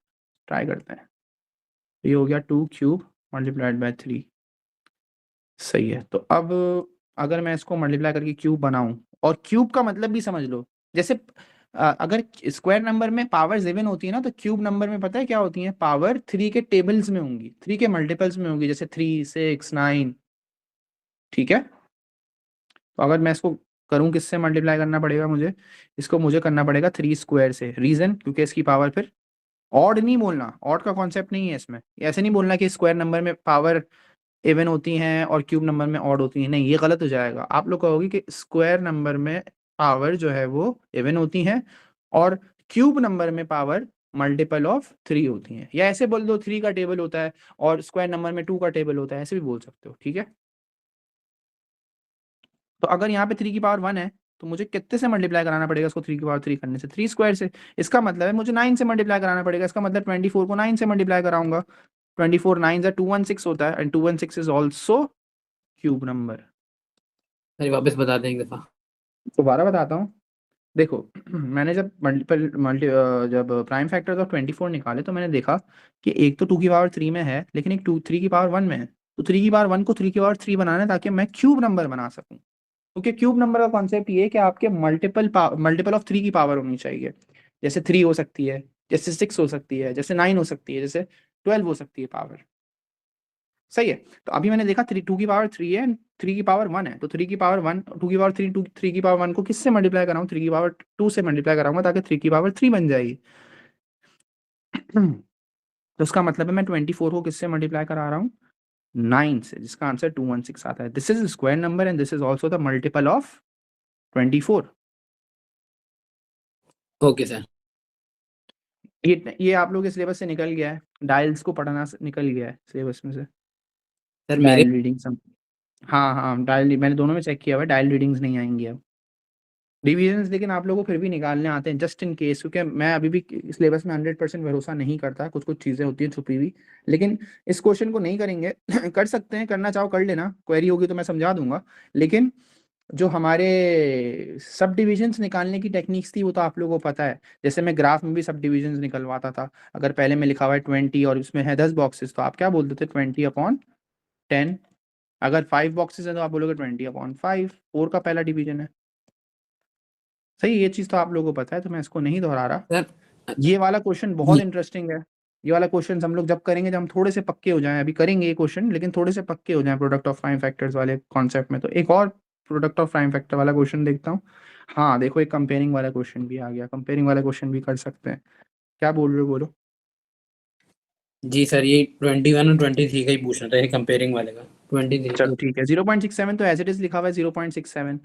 Speaker 1: ट्राई करते हैं। तो ये हो गया 2 क्यूब मल्टीप्लाइड बाय 3, सही है। तो अब अगर मैं इसको मल्टीप्लाई करके क्यूब बनाऊं, और क्यूब का मतलब भी समझ लो, जैसे अगर स्क्वायर नंबर में पावर्स इवन होती है ना, तो क्यूब नंबर में पता है क्या होती है, पावर 3 के टेबल्स में होंगी, 3 के मल्टीपल्स में होंगी, जैसे 3 6 9। ठीक है, तो अगर मैं इसको करूं, किससे मल्टीप्लाई करना पड़ेगा मुझे, इसको मुझे करना पड़ेगा 3 स्क्वायर से। रीजन, क्योंकि इसकी पावर फिर ऑड नहीं बोलना, ऑड का कॉन्सेप्ट नहीं है इसमें, ऐसे नहीं बोलना कि स्क्वायर नंबर में पावर इवन होती हैं और क्यूब नंबर में ऑड होती हैं, नहीं ये गलत हो जाएगा। आप लोग कहोगे कि स्क्वायर नंबर में पावर जो है वो इवन होती हैं और क्यूब नंबर में पावर मल्टीपल ऑफ 3 होती हैं, या ऐसे बोल दो 3 का टेबल होता है और स्क्वायर नंबर में 2 का टेबल होता है, ऐसे भी बोल सकते हो। ठीक है, तो अगर यहाँ पे 3 की पावर 1 है, तो मुझे कितने से मल्टीप्लाई कराना पड़ेगा इसको, 3 की पावर 3 करने से, 3 स्क्वायर से। इसका मतलब है मुझे 9 से मल्टीप्लाई कराना पड़ेगा, इसका मतलब 24 को 9 से मल्टीप्लाई कराऊंगा। 24 9 जा 216 होता है, and 216 is also cube number.
Speaker 2: Sir वापस बता दें एक दफा।
Speaker 1: दोबारा बताता हूँ, देखो मैंने जब जब प्राइम फैक्टर्स ऑफ 24 निकाले, तो मैंने देखा कि एक तो 2 की पावर 3 में है, लेकिन एक 3 की पावर 1 में है। तो 3 की पावर 1 को 3 की पावर 3 बनाना है, ताकि मैं क्यूब नंबर बना सकूं। क्योंकि क्यूब नंबर का कॉन्सेप्ट ये है कि आपके मल्टीपल ऑफ 3 की पावर होनी चाहिए। जैसे 3 हो सकती है, जैसे 6 हो सकती है, जैसे 9 हो सकती है, जैसे 12 हो सकती है पावर। सही है, तो अभी मैंने देखा 2 की पावर 3 है, 3 की पावर 1 है, तो 3 की पावर 1, 2 की पावर 3, 3 की पावर 1 को किससे मल्टीप्लाई कराऊं, 3 की पावर 2 से मल्टीप्लाई कराऊंगा, ताकि 3 की पावर 3 बन जाएगी। तो उसका मतलब है मैं 24 को किससे मल्टीप्लाई करा रहा हूँ, 9 से, जिसका आंसर 216 आता है। This is square number and this is also the multiple of 24।
Speaker 2: Okay sir.
Speaker 1: ये आप लोग के सिलेबस से निकल गया है, डायल्स को पढ़ना निकल गया है सिलेबस में से।
Speaker 2: सर मेरे
Speaker 1: डायल रीडिंग सब, हाँ डायल मैंने दोनों में चेक किया हुआ है, डायल रीडिंग्स नहीं आएंगी अब। डिविजन्स लेकिन आप लोगों को फिर भी निकालने आते हैं जस्ट इन केस, क्योंकि मैं अभी भी सिलेबस में 100% भरोसा नहीं करता, कुछ कुछ चीज़ें होती हैं छुपी हुई। लेकिन इस क्वेश्चन को नहीं करेंगे कर सकते हैं, करना चाहो कर लेना, क्वेरी होगी तो मैं समझा दूंगा। लेकिन जो हमारे सब डिविजन्स निकालने की टेक्निक्स थी वो तो आप लोगों को पता है। जैसे मैं ग्राफ में भी सब डिविजन्स निकलवाता था, अगर पहले में लिखा हुआ है 20 और उसमें है 10 बॉक्सेस, तो आप क्या बोलते थे 20/10। अगर 5 बॉक्सेस है तो आप बोलोगे 20/5, 4 का पहला डिवीजन है। सही, ये चीज़ तो आप लोगों को पता है, तो मैं इसको नहीं दोहरा रहा।
Speaker 2: सर
Speaker 1: ये वाला क्वेश्चन बहुत इंटरेस्टिंग है। ये वाला क्वेश्चन हम लोग जब करेंगे, जब हम थोड़े से पक्के हो जाएं, अभी करेंगे ये क्वेश्चन, लेकिन थोड़े से पक्के हो जाएं प्रोडक्ट ऑफ प्राइम फैक्टर्स वाले कॉन्सेप्ट में, तो एक और प्रोडक्ट ऑफ प्राइम फैक्टर वाला क्वेश्चन देखता हूँ। हाँ देखो, एक कंपेयरिंग वाला क्वेश्चन भी आ गया, कंपेयरिंग वाला क्वेश्चन भी कर सकते हैं। क्या बोल रहे हो, बोलो।
Speaker 2: जी सर, ये 21 और 23 का ही पूछना था, ये कंपेयरिंग वाले का 23।
Speaker 1: चलो ठीक है, 0.67 तो एज इट इज लिखा हुआ है 0.67।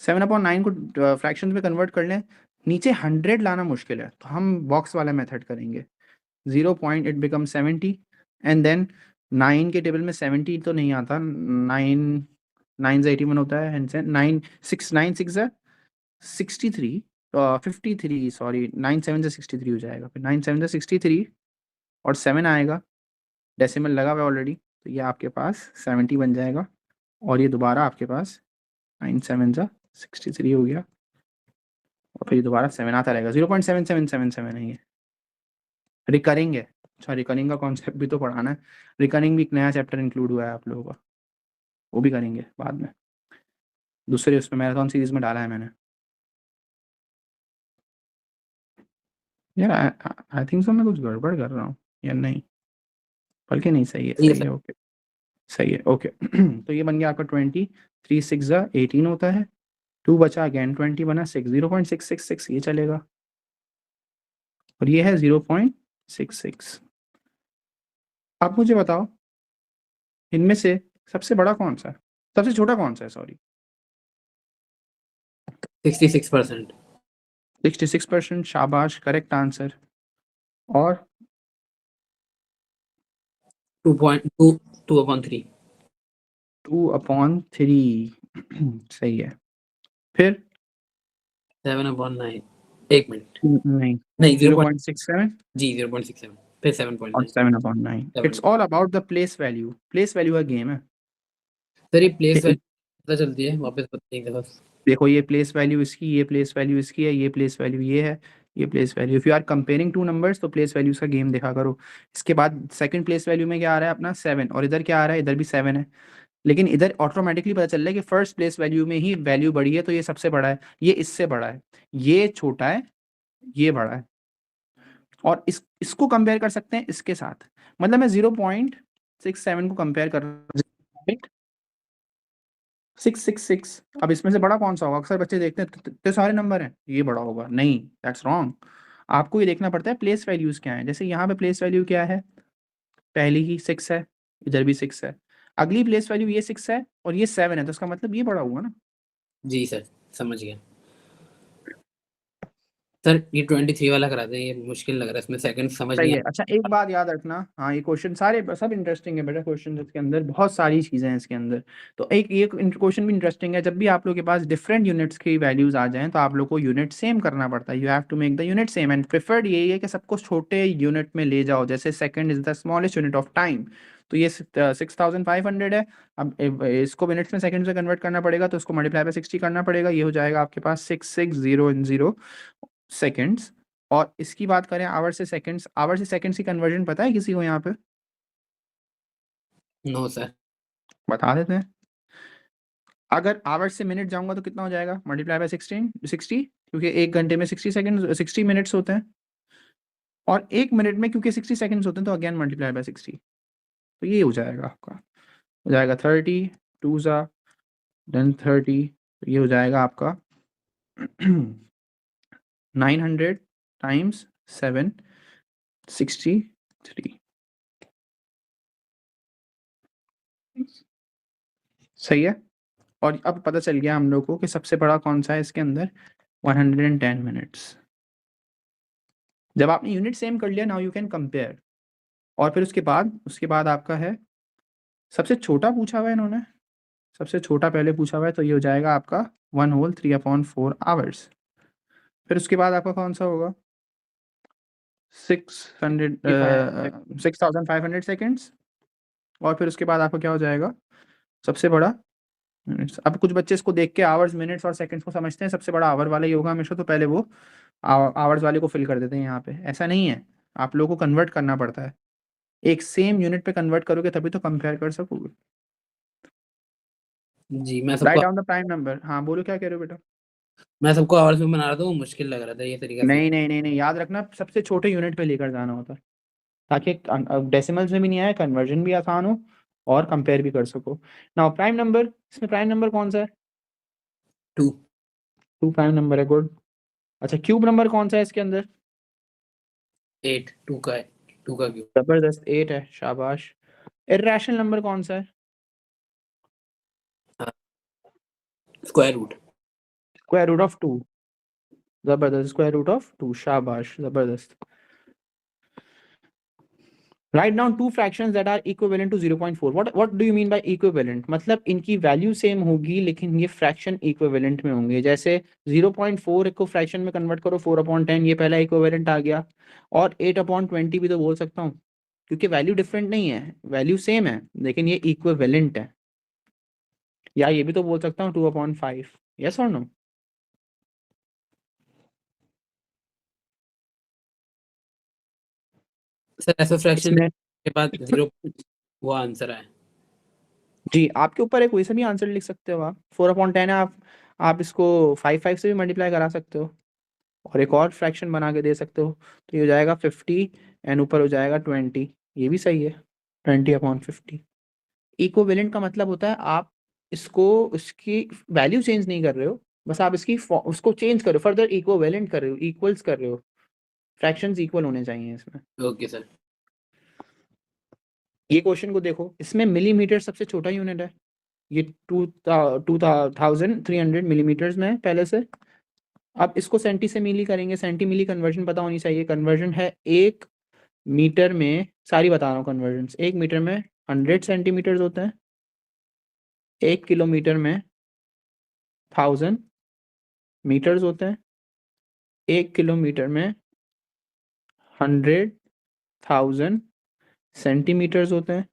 Speaker 1: 7/9 को फ्रैक्शन में कन्वर्ट कर लें, नीचे 100 लाना मुश्किल है, तो हम बॉक्स वाला मेथड करेंगे। 0 point it become 70 and then 9 के टेबल में 70 तो नहीं आता, 9 9 से 81 होता है, एंड से 9 6 9 6 है 63, 53 सॉरी, 9 7 से 63 हो जाएगा, फिर 9 7 से 63 और 7 आएगा, डेसिमल लगा हुआ है ऑलरेडी, तो ये आपके पास 70 बन जाएगा, और ये दोबारा आपके पास 9 7 से 63 हो गया, और फिर दोबारा 7 आता रहेगा। 0.7777 है ये। रिकरिंग है, अच्छा रिकरिंग का कॉन्सेप्ट भी तो पढ़ाना है। रिकरिंग भी एक नया चैप्टर इंक्लूड हुआ है आप लोगों का, वो भी करेंगे बाद में, दूसरे उसमें मैराथन सीरीज में डाला है मैंने। यार आई थिंक सो मैं कुछ गड़बड़ कर रहा हूँ या नहीं, बल्कि नहीं, सही है
Speaker 2: ये
Speaker 1: सही है, ओके सही है, ओके। तो ये बन गया आपका 20, 3 6 18 होता है, 2 बचा, अगेन 20 बना, 6 0.666 ये चलेगा, और ये है 0.66। आप मुझे बताओ इनमें से सबसे बड़ा कौन सा है, सबसे छोटा कौन सा है, सॉरी।
Speaker 2: 66%।
Speaker 1: 66%, शाबाश, करेक्ट आंसर। और
Speaker 2: 2.2 2/3।
Speaker 1: 2/3 सही है। फिर
Speaker 2: 7/9। एक मिनट,
Speaker 1: नहीं,
Speaker 2: नहीं
Speaker 1: 0.67
Speaker 2: जी 0.67, फिर
Speaker 1: और
Speaker 2: 7.9।
Speaker 1: 7/9। It's all about the place value, place value का गेम है।
Speaker 2: सर ये प्लेस
Speaker 1: ठीक-
Speaker 2: पता चलती है, वापस बताइए एक दफा।
Speaker 1: देखो, ये प्लेस वैल्यू इसकी, ये प्लेस वैल्यू इसकी है, ये प्लेस वैल्यू ये है, ये place value. If you are comparing two numbers तो प्लेस वैल्यूज का गेम देखा करो। इसके बाद सेकंड प्लेस वैल्यू में क्या आ रहा है अपना 7, और इधर क्या आ रहा है, इधर भी 7 है, लेकिन इधर ऑटोमेटिकली पता चल रहा है कि फर्स्ट प्लेस वैल्यू में ही वैल्यू बड़ी है, तो ये सबसे बड़ा है, ये इससे बड़ा है, ये छोटा है, ये बड़ा है। और इसको कंपेयर कर सकते हैं इसके साथ, मतलब मैं 0.67 को कंपेयर कर रहा हूँ 666। अब इसमें से बड़ा कौन सा होगा, अक्सर बच्चे देखते हैं तो सारे नंबर हैं, ये बड़ा होगा, नहीं, दैट्स रॉन्ग। आपको ये देखना पड़ता है प्लेस वैल्यूज क्या है। जैसे यहाँ पे प्लेस वैल्यू क्या है, पहली ही 6 है, इधर भी 6 है, अगली प्लेस वैल्यू ये 6 है और ये 7 है, तो इसका मतलब ये बड़ा हुआ ना।
Speaker 2: जी सर, समझ गया। सर ये 23 वाला करा दें, ये मुश्किल लग रहा है, इसमें सेकंड समझ
Speaker 1: सही
Speaker 2: नहीं
Speaker 1: है। अच्छा एक बात याद रखना, हाँ ये क्वेश्चन सारे सब इंटरेस्टिंग है बेटा, क्वेश्चन इसके अंदर बहुत सारी चीज़ें हैं इसके अंदर। तो एक ये क्वेश्चन भी इंटरेस्टिंग है, जब भी आप लोग के पास डिफरेंट यूनिट्स की वैल्यूज आ जाएं तो आप लोग को यूनिट सेम करना पड़ता है। You have to make the unit same, and preferred यही है कि सबको छोटे यूनिट में ले जाओ, जैसे second is the smallest unit of time, तो ये 6500 है। अब इसको मिनट्स में सेकंड से कन्वर्ट करना पड़ेगा, तो इसको मल्टीप्लाई बाय 60 करना पड़ेगा, ये हो जाएगा आपके पास 6600 सेकेंड्स। और इसकी बात करें आवर से सेकंड्स, आवर से सेकंड्स की कन्वर्जन पता है किसी को यहाँ पे,
Speaker 2: नो सर।
Speaker 1: बता देते हैं। अगर आवर से मिनट जाऊंगा तो कितना हो जाएगा, मल्टीप्लाई बाय 60, क्योंकि एक घंटे में 60 सेकंड 60 मिनट्स होते हैं, और एक मिनट में क्योंकि 60 सेकंड्स होते हैं तो अगेन मल्टीप्लाई बाय 60, तो ये हो जाएगा आपका, हो जाएगा 30 2 ज़ा देन 30, तो ये हो जाएगा आपका 900 टाइम्स 7 63। सही है। और अब पता चल गया हम लोग को कि सबसे बड़ा कौन सा है इसके अंदर, 110 मिनट्स। जब आपने यूनिट सेम कर लिया, नाउ यू कैन कंपेयर। और फिर उसके बाद आपका है सबसे छोटा पूछा हुआ है इन्होंने, सबसे छोटा पहले पूछा हुआ है, तो ये हो जाएगा आपका 1 होल 3/4 आवर्स। फिर उसके बाद आपका कौन सा होगा, 6500 सेकेंड्स। और फिर उसके बाद आपका क्या हो जाएगा, सबसे बड़ा मिनट्स। अब कुछ बच्चे इसको देख के आवर्स मिनट्स और सेकंड्स को समझते हैं सबसे बड़ा आवर वाला ही होगा हमेशा, तो पहले वो आवर्स वाले को फिल कर देते हैं यहाँ पे। ऐसा नहीं है, आप लोगों को कन्वर्ट करना पड़ता है, एक सेम यूनिट पे कन्वर्ट करोगे तभी तो कंपेयर कर सकोगे।
Speaker 2: जी मैं सबको
Speaker 1: write down the prime number. हाँ बोलो, क्या कह रहे हो बेटा?
Speaker 2: आवर्स में बना रहा था, वो मुश्किल लग रहा था ये तरीका से।
Speaker 1: नहीं नहीं नहीं नहीं, याद रखना सबसे छोटे यूनिट पे लेकर जाना होता है, ताकि डेसिमल्स में भी नहीं आए, कन्वर्जन भी आसान हो और कंपेयर भी कर सको। नाउ प्राइम नंबर, इसमें प्राइम नंबर कौन सा है?
Speaker 2: 2
Speaker 1: 2 प्राइम नंबर है, गुड। अच्छा क्यूब नंबर कौन सा है इसके अंदर?
Speaker 2: 8 2 का है, 2 का क्यूब।
Speaker 1: जबरदस्त, 8 है, शाबाश। इर्रेशनल नंबर कौन सा है?
Speaker 2: Square root.
Speaker 1: Square root of 2। जबरदस्त, स्क्वायर रूट ऑफ 2, शाबाश, जबरदस्त। Write down two fractions that are equivalent to 0.4। What do you mean by equivalent? मतलब इनकी वैल्यू सेम होगी लेकिन ये फ्रैक्शन इक्विवेलेंट में होंगे। जैसे 0.4 को फ्रैक्शन में कन्वर्ट करो 4/10, ये पहला इक्विवेलेंट आ गया। और 8/20 भी तो बोल सकता हूँ, क्योंकि वैल्यू डिफरेंट नहीं है, वैल्यू सेम है लेकिन ये इक्विवेलेंट है। या ये भी तो बोल सकता हूँ 2/5। यस और नो?
Speaker 2: सर ऐसा फ्रैक्शन
Speaker 1: इसमें
Speaker 2: के बाद 0 वो आंसर है।
Speaker 1: जी आपके ऊपर है, कोई सा भी आंसर लिख सकते हो आप। 4/10 है, आप इसको 5 से भी मल्टीप्लाई करा सकते हो और एक और फ्रैक्शन बना के दे सकते हो। तो ये हो जाएगा 50 एंड ऊपर हो जाएगा 20, ये भी सही है, 20/50। इक्विवेलेंट का मतलब होता है आप इसको, इसकी वैल्यू चेंज नहीं कर रहे हो, बस आप इसकी उसको चेंज कर रहे हो, फर्दर इक्विवेलेंट कर रहे हो, इक्वल्स कर रहे हो। फ्रैक्शंस इक्वल होने चाहिए इसमें।
Speaker 2: Okay sir.
Speaker 1: ये क्वेश्चन को देखो, इसमें मिलीमीटर सबसे छोटा यूनिट है, ये 2300 मिलीमीटर्स में है पहले से। अब इसको सेंटी से मिली करेंगे, सेंटी मिली कन्वर्जन पता होनी चाहिए। कन्वर्जन है 1 मीटर में, सारी बता रहा हूँ कन्वर्जन। 1 मीटर में 100 सेंटीमीटर्स होते हैं, 1 किलोमीटर में 1000 मीटर्स होते हैं, 1 किलोमीटर में 100,000 सेंटीमीटर्स होते हैं,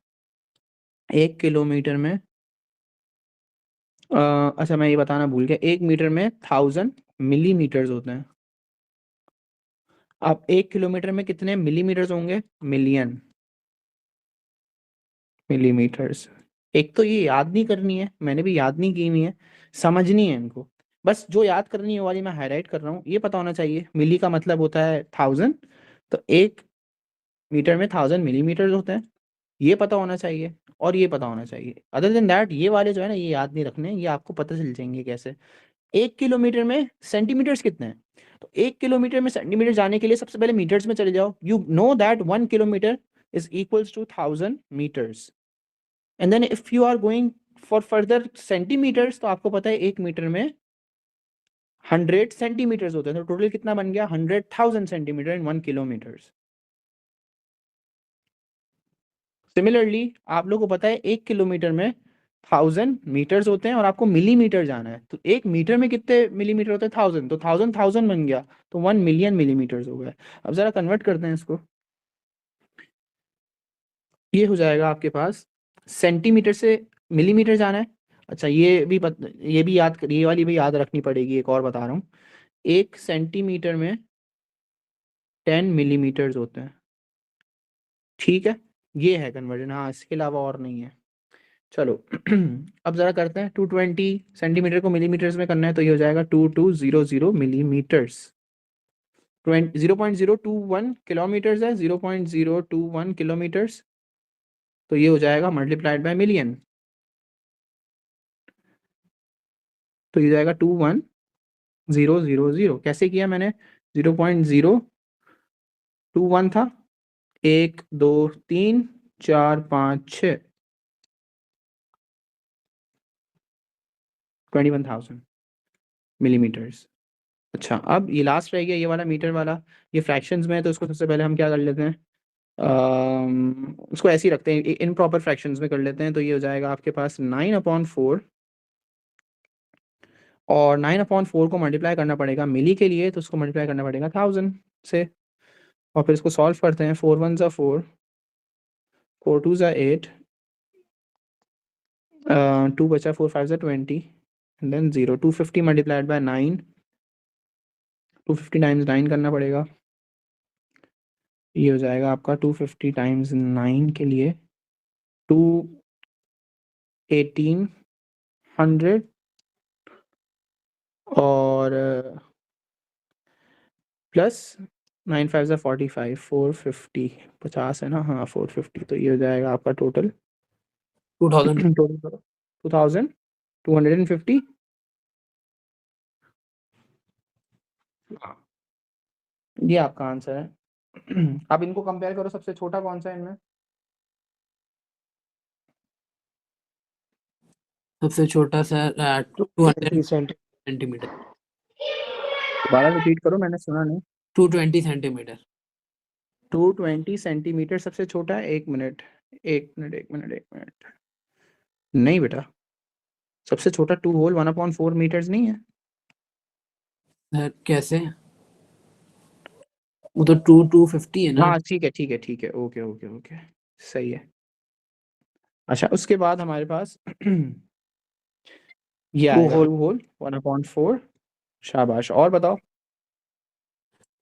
Speaker 1: 1 किलोमीटर में अच्छा मैं ये बताना भूल गया, 1 मीटर में 1000 मिलीमीटर्स होते हैं। अब 1 किलोमीटर में कितने मिलीमीटर्स होंगे? Million millimetres. एक तो ये याद नहीं करनी है, मैंने भी याद नहीं की हुई है, समझनी है इनको। बस जो याद करनी है वाली मैं हाईलाइट कर रहा हूँ। ये पता होना चाहिए मिली का मतलब होता है 1000, तो 1 मीटर में 1000 मिलीमीटर्स होते हैं, ये पता होना चाहिए। और ये पता होना चाहिए, अदर देन दैट ये वाले जो है ना, ये याद नहीं रखने, ये आपको पता चल जाएंगे कैसे। 1 किलोमीटर में सेंटीमीटर्स कितने हैं? तो 1 किलोमीटर में सेंटीमीटर जाने के लिए सबसे पहले मीटर्स में चले जाओ। You know that 1 kilometer is equals to 1000 meters. And then if you are going for further centimeters, तो आपको पता है 1 मीटर में 100 सेंटीमीटर्स होते हैं, तो टोटल कितना बन गया? 100,000 सेंटीमीटर इन 1 किलोमीटर्स। सिमिलरली आप लोगों को पता है 1 किलोमीटर में 1000 मीटर्स होते हैं और आपको मिलीमीटर जाना है, तो 1 मीटर में कितने मिलीमीटर होते हैं? 1000, तो 1000 बन गया, तो 1 मिलियन मिलीमीटर्स हो गए। अब जरा कन्वर्ट करते हैं इसको, ये हो जाएगा आपके पास, सेंटीमीटर से मिलीमीटर जाना है। अच्छा ये भी ये वाली भी याद रखनी पड़ेगी, एक और बता रहा हूँ। 1 सेंटीमीटर में 10 मिलीमीटर्स होते हैं, ठीक है। ये है कन्वर्जन, हाँ इसके अलावा और नहीं है। चलो अब जरा करते हैं, 220 सेंटीमीटर को मिलीमीटर्स में करना है, तो ये हो जाएगा 2200 मिलीमीटर्स। 0.021 किलोमीटर्स है, 0.021 किलोमीटर्स, तो ये हो जाएगा मल्टीप्लाइड बाय मिलियन, तो ये जाएगा 21000। कैसे किया मैंने? 0.021 था, 1 2 3 4 5 6, 21,000 मिलीमीटर्स। अच्छा, अब ये लास्ट रह गया ये वाला मीटर वाला, ये फ्रैक्शंस में है, तो इसको सबसे पहले हम क्या कर लेते हैं, उसको ऐसे ही रखते हैं, इन प्रॉपर फ्रैक्शंस में कर लेते हैं। तो ये हो जाएगा आपके पास 9/4, और 9/4 को मल्टीप्लाई करना पड़ेगा मिली के लिए, तो उसको मल्टीप्लाई करना पड़ेगा 1000 से, और फिर इसको सॉल्व करते हैं। 4 1 4, 4 2 8, 2 बचा, 4 5 20, and then 0। 250 multiplied by 9, 250 times 9 करना पड़ेगा। ये हो जाएगा आपका 250 टाइम्स 9 के लिए 1800, और प्लस 9 5 45, 450, 50 है ना, हाँ 450, तो ये हो जाएगा आपका टोटल
Speaker 2: 2000
Speaker 1: टोटल 2250। ये आपका आंसर है। अब इनको कंपेयर करो, सबसे छोटा कौन सा है इनमें?
Speaker 2: सबसे छोटा सा 200
Speaker 3: 20 सेंटी
Speaker 2: सेंटीमीटर।
Speaker 1: दोबारा रिपीट करो, मैंने सुना नहीं।
Speaker 2: 220 सेंटीमीटर।
Speaker 1: 220 सेंटीमीटर सबसे छोटा है। एक मिनट, एक मिनट, एक मिनट, एक मिनट, नहीं बेटा, सबसे छोटा 2 होल 1/4 मीटर्स नहीं है।
Speaker 2: सर कैसे? वो तो 250 है ना।
Speaker 1: हाँ ठीक है, ठीक है, ठीक है, ओके ओके ओके, सही है। अच्छा, उसके बाद हमारे पास ये
Speaker 3: 2
Speaker 1: आएगा
Speaker 3: होल
Speaker 1: 2 होल 1/4। शाबाश, और बताओ।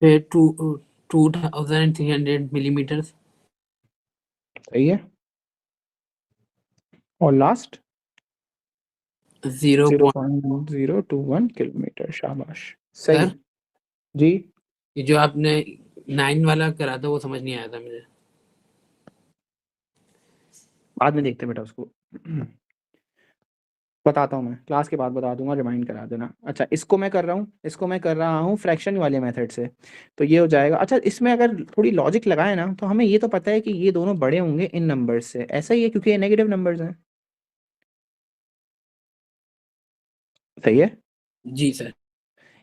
Speaker 2: फिर 2300 मिलीमीटर।
Speaker 1: सही है, और लास्ट
Speaker 2: 0
Speaker 1: 0.021 किलोमीटर। शाबाश, सही
Speaker 2: सर
Speaker 1: है जी।
Speaker 2: ये जो आपने 9 वाला करा था वो समझ नहीं आया था मुझे।
Speaker 1: बाद में देखते हैं बेटा उसको। बताता हूँ मैं, क्लास के बाद बता दूंगा, रिमाइंड करा देना। अच्छा, इसको मैं कर रहा हूँ, इसको मैं कर रहा हूँ फ्रैक्शन वाले मेथड से। तो ये हो जाएगा। अच्छा, इसमें अगर थोड़ी लॉजिक लगाए ना, तो हमें ये तो पता है कि ये दोनों बड़े होंगे इन नंबर्स से, ऐसा ही है क्योंकि ये नेगेटिव नंबर्स हैं। सही है।
Speaker 2: जी सर।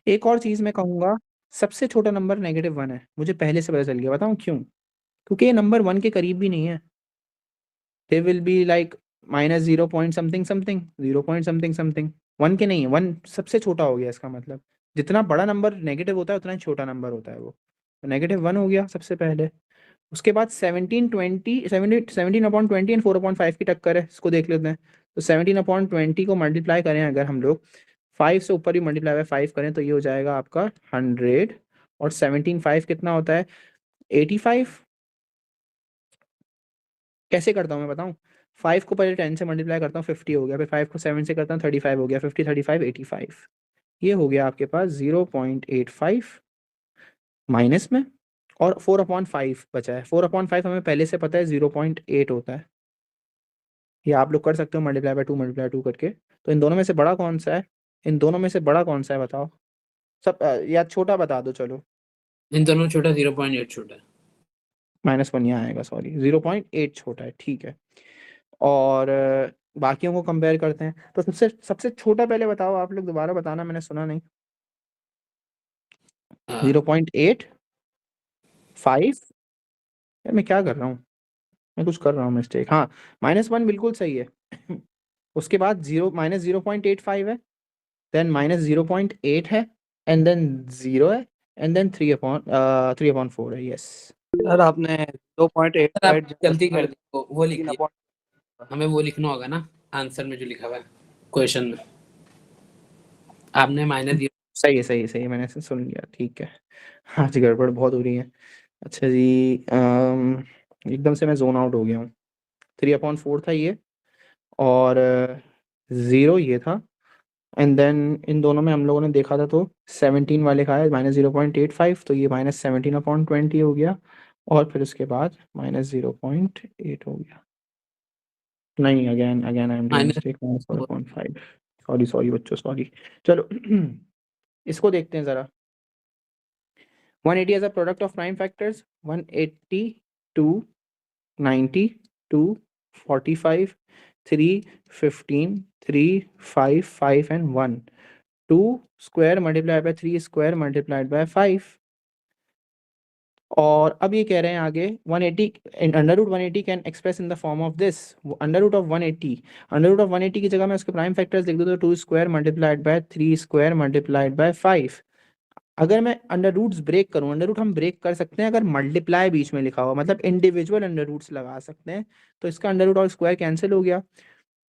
Speaker 1: एक और चीज़ मैं कहूँगा, सबसे छोटा नंबर -1 है, मुझे पहले से पता चल गया। बताऊँ क्यों? क्योंकि ये नंबर 1 के करीब भी नहीं है। They will be like -0 point something something, 0 point something something, 1 के नहीं है। 1 सबसे छोटा हो गया, इसका मतलब जितना बड़ा नंबर नेगेटिव होता है उतना ही छोटा नंबर होता है वो। तो -1 हो गया सबसे पहले। उसके बाद 17/20 एंड 4/5 की टक्कर है, इसको देख लेते हैं। तो 17/20 को मल्टीप्लाई करें अगर हम लोग, 5 से ऊपर भी मल्टीप्लाई बाय 5 करें, तो ये हो जाएगा आपका 100, और 17/5 कितना होता है? 85। कैसे करता हूँ मैं, बताऊँ? 5 को पहले 10 से मल्टीप्लाई करता हूँ, 50 हो गया, फिर 5 को 7 से करता हूँ, 35 हो गया, 50 35 85। ये हो गया आपके पास 0.85 माइनस में, और 4/5 बचा है। 4/5 हमें पहले से पता है 0.8 होता है। ये आप लोग कर सकते हो मल्टीप्लाई बाय 2, मल्टीप्लाई 2 करके। तो इन दोनों में से बड़ा कौन सा है? इन दोनों में से बड़ा कौन सा है बताओ? सब या छोटा बता दो चलो।
Speaker 2: इन दोनों में छोटा 0.8 छोटा है।
Speaker 1: -1 यहाँ आएगा, सॉरी, 0.8 छोटा है, ठीक है। और बाकियों को कंपेयर करते हैं। तो सबसे सबसे छोटा पहले बताओ आप लोग, दोबारा बताना, मैंने सुना नहीं। 0.8, 5। यार मैं क्या कर रहा हूँ, मैं कुछ कर रहा हूँ मिस्टेक। हाँ, -1 बिल्कुल सही है। उसके बाद -0.85 है, देन -0.8 है, एंड देन 0 है, एंड देन 3/4 है। यस,
Speaker 3: सर आपने
Speaker 2: सर आप
Speaker 3: 2.85
Speaker 2: गलती कर दी, वो लिख
Speaker 3: 3
Speaker 2: दिया।
Speaker 3: अपॉन
Speaker 2: हमें वो लिखना होगा ना आंसर में जो लिखा हुआ है क्वेश्चन में। आपने -0।
Speaker 1: सही है, सही है, सही है, मैंने सुन लिया, ठीक है। आज गड़बड़ बहुत हो रही है। अच्छा जी, एकदम से मैं जोन आउट हो गया हूँ। 3/4 था ये, और 0 ये था, एंड देन इन दोनों में हम लोगों ने देखा था, तो 17 वाले का है -0.85, तो ये -17/20 हो गया, और फिर उसके बाद -0.8 हो गया। नहीं, again again I am doing
Speaker 2: minus
Speaker 1: mistake, -4/5। Sorry sorry बच्चों, सॉरी। चलो इसको देखते हैं ज़रा। 180 as a product of prime factors, 180, 2, 90, 2, 45, 3, 15, 3, 5, 5 and 1. 2 square multiplied by 3 square multiplied by 5. और अब ये कह रहे हैं आगे 180 under root 180 can express in the form of this under root of 180 की जगह मैं उसके प्राइम फैक्टर्स लिख दूँ तो 2 square multiplied by 3 square multiplied by 5. अगर मैं अंडर रूट्स ब्रेक करूं, अंडर रूट हम ब्रेक कर सकते हैं अगर मल्टीप्लाई बीच में लिखा हुआ, मतलब इंडिविजुअल अंडर रूट्स लगा सकते हैं. तो इसका अंडर रूट और स्क्वायर कैंसिल हो गया,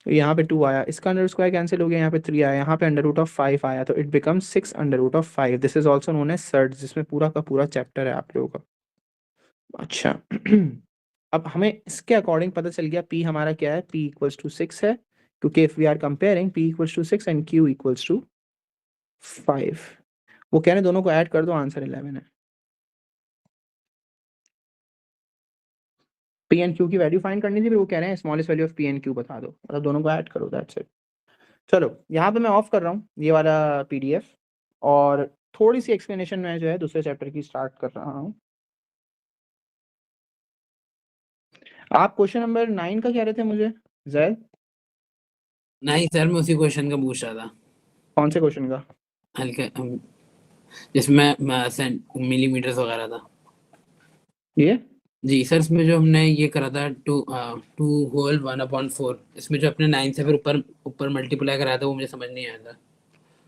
Speaker 1: यहाँ पे 2 आया, इसका अंडर स्क्वायर कैंसिल हो गया, यहाँ पे 3 आया, यहाँ पे अंडर रूट ऑफ 5 आया, तो it becomes 6 under root of 5. This is also known as surd, जिसमें पूरा का पूरा चैप्टर है आप लोगों का. अच्छा अब हमें इसके अकॉर्डिंग पता चल गया p हमारा क्या है, p इक्वल्स टू 6 है, क्योंकि if we are comparing p equals to 6 and q equals to 5. वो कह रहे हैं दोनों को ऐड कर दो, आंसर 11 है. पी एंड क्यू की वैल्यू फाइंड करनी थी, फिर वो कह रहे हैं smallest value of P and Q बता दो, मतलब दोनों को ऐड करो, दैट्स इट. चलो यहाँ पे मैं ऑफ कर रहा हूँ ये वाला पीडीएफ, और थोड़ी सी एक्सप्लेनेशन मैं जो है दूसरे चैप्टर की स्टार्ट कर रहा हूँ. आप क्वेश्चन नंबर 9 का कह रहे थे मुझे जैद?
Speaker 2: नहीं सर, मैं उसी क्वेश्चन का पूछ रहा था,
Speaker 1: कौन से क्वेश्चन का?
Speaker 2: हल्के जिसमें मिलीमीटर्स वगैरह था.
Speaker 1: ये
Speaker 2: जी सर, इसमें जो हमने ये करा था 2 होल 1/4, इसमें जो अपने 9 से फिर ऊपर ऊपर मल्टीप्लाई कराया था वो मुझे समझ नहीं आया था.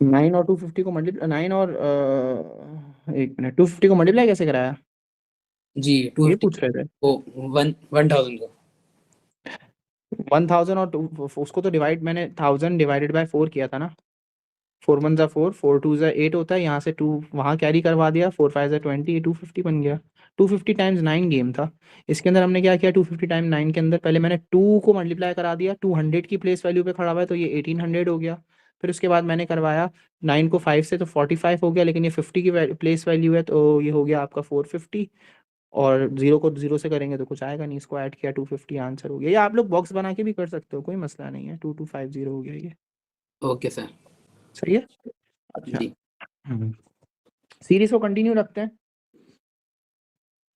Speaker 1: 9 और 250 को मल्टीप्लाई, 9 और एक मिनट, 250 को मल्टीप्लाई कैसे कराया,
Speaker 2: जी
Speaker 1: ये
Speaker 2: 250
Speaker 1: पूछ रहे थे?
Speaker 2: को 1000 को.
Speaker 1: 1000 और उसको तो डिवाइड मैंने 1000 डिवाइडेड बाय 4 किया था ना. 4 1 जा 4, 4 2 जा 8 होता है, यहाँ से 2 वहाँ कैरी करवा दिया, 4 5 जा 20, ये 250 बन गया. 250 टाइम्स 9 गेम था. इसके अंदर हमने क्या किया, 250 टाइम 9 के अंदर पहले मैंने 2 को मल्टीप्लाई करा दिया, 200 की प्लेस वैल्यू पे खड़ा हुआ है तो ये 1800 हो गया. फिर उसके बाद मैंने करवाया 9 को 5 से तो 45 हो गया, लेकिन ये 50 की प्लेस वैल्यू है तो ये हो गया आपका 450. और 0 को 0 से करेंगे तो कुछ आएगा नहीं, इसको ऐड किया 250, आंसर हो गया. या आप लोग बॉक्स बना के भी कर सकते हो, कोई मसला नहीं है. 2250 हो गया ये.
Speaker 2: Okay sir.
Speaker 1: सही है. अच्छा
Speaker 2: जी
Speaker 1: सीरीज को कंटिन्यू रखते हैं.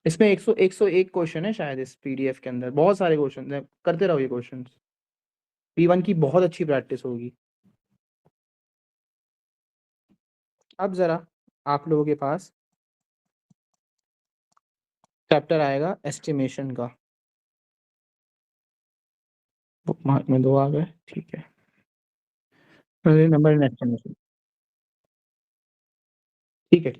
Speaker 1: इसमें 101 क्वेश्चन है शायद इस पीडीएफ के अंदर, बहुत सारे क्वेश्चन है, करते रहो ये क्वेश्चन. P1 की बहुत अच्छी प्रैक्टिस होगी. अब जरा आप लोगों के पास चैप्टर आएगा एस्टिमेशन का. बुकमार्क में 2 आ गए, ठीक है. नंबर इन एस्टिमेशन, ठीक है.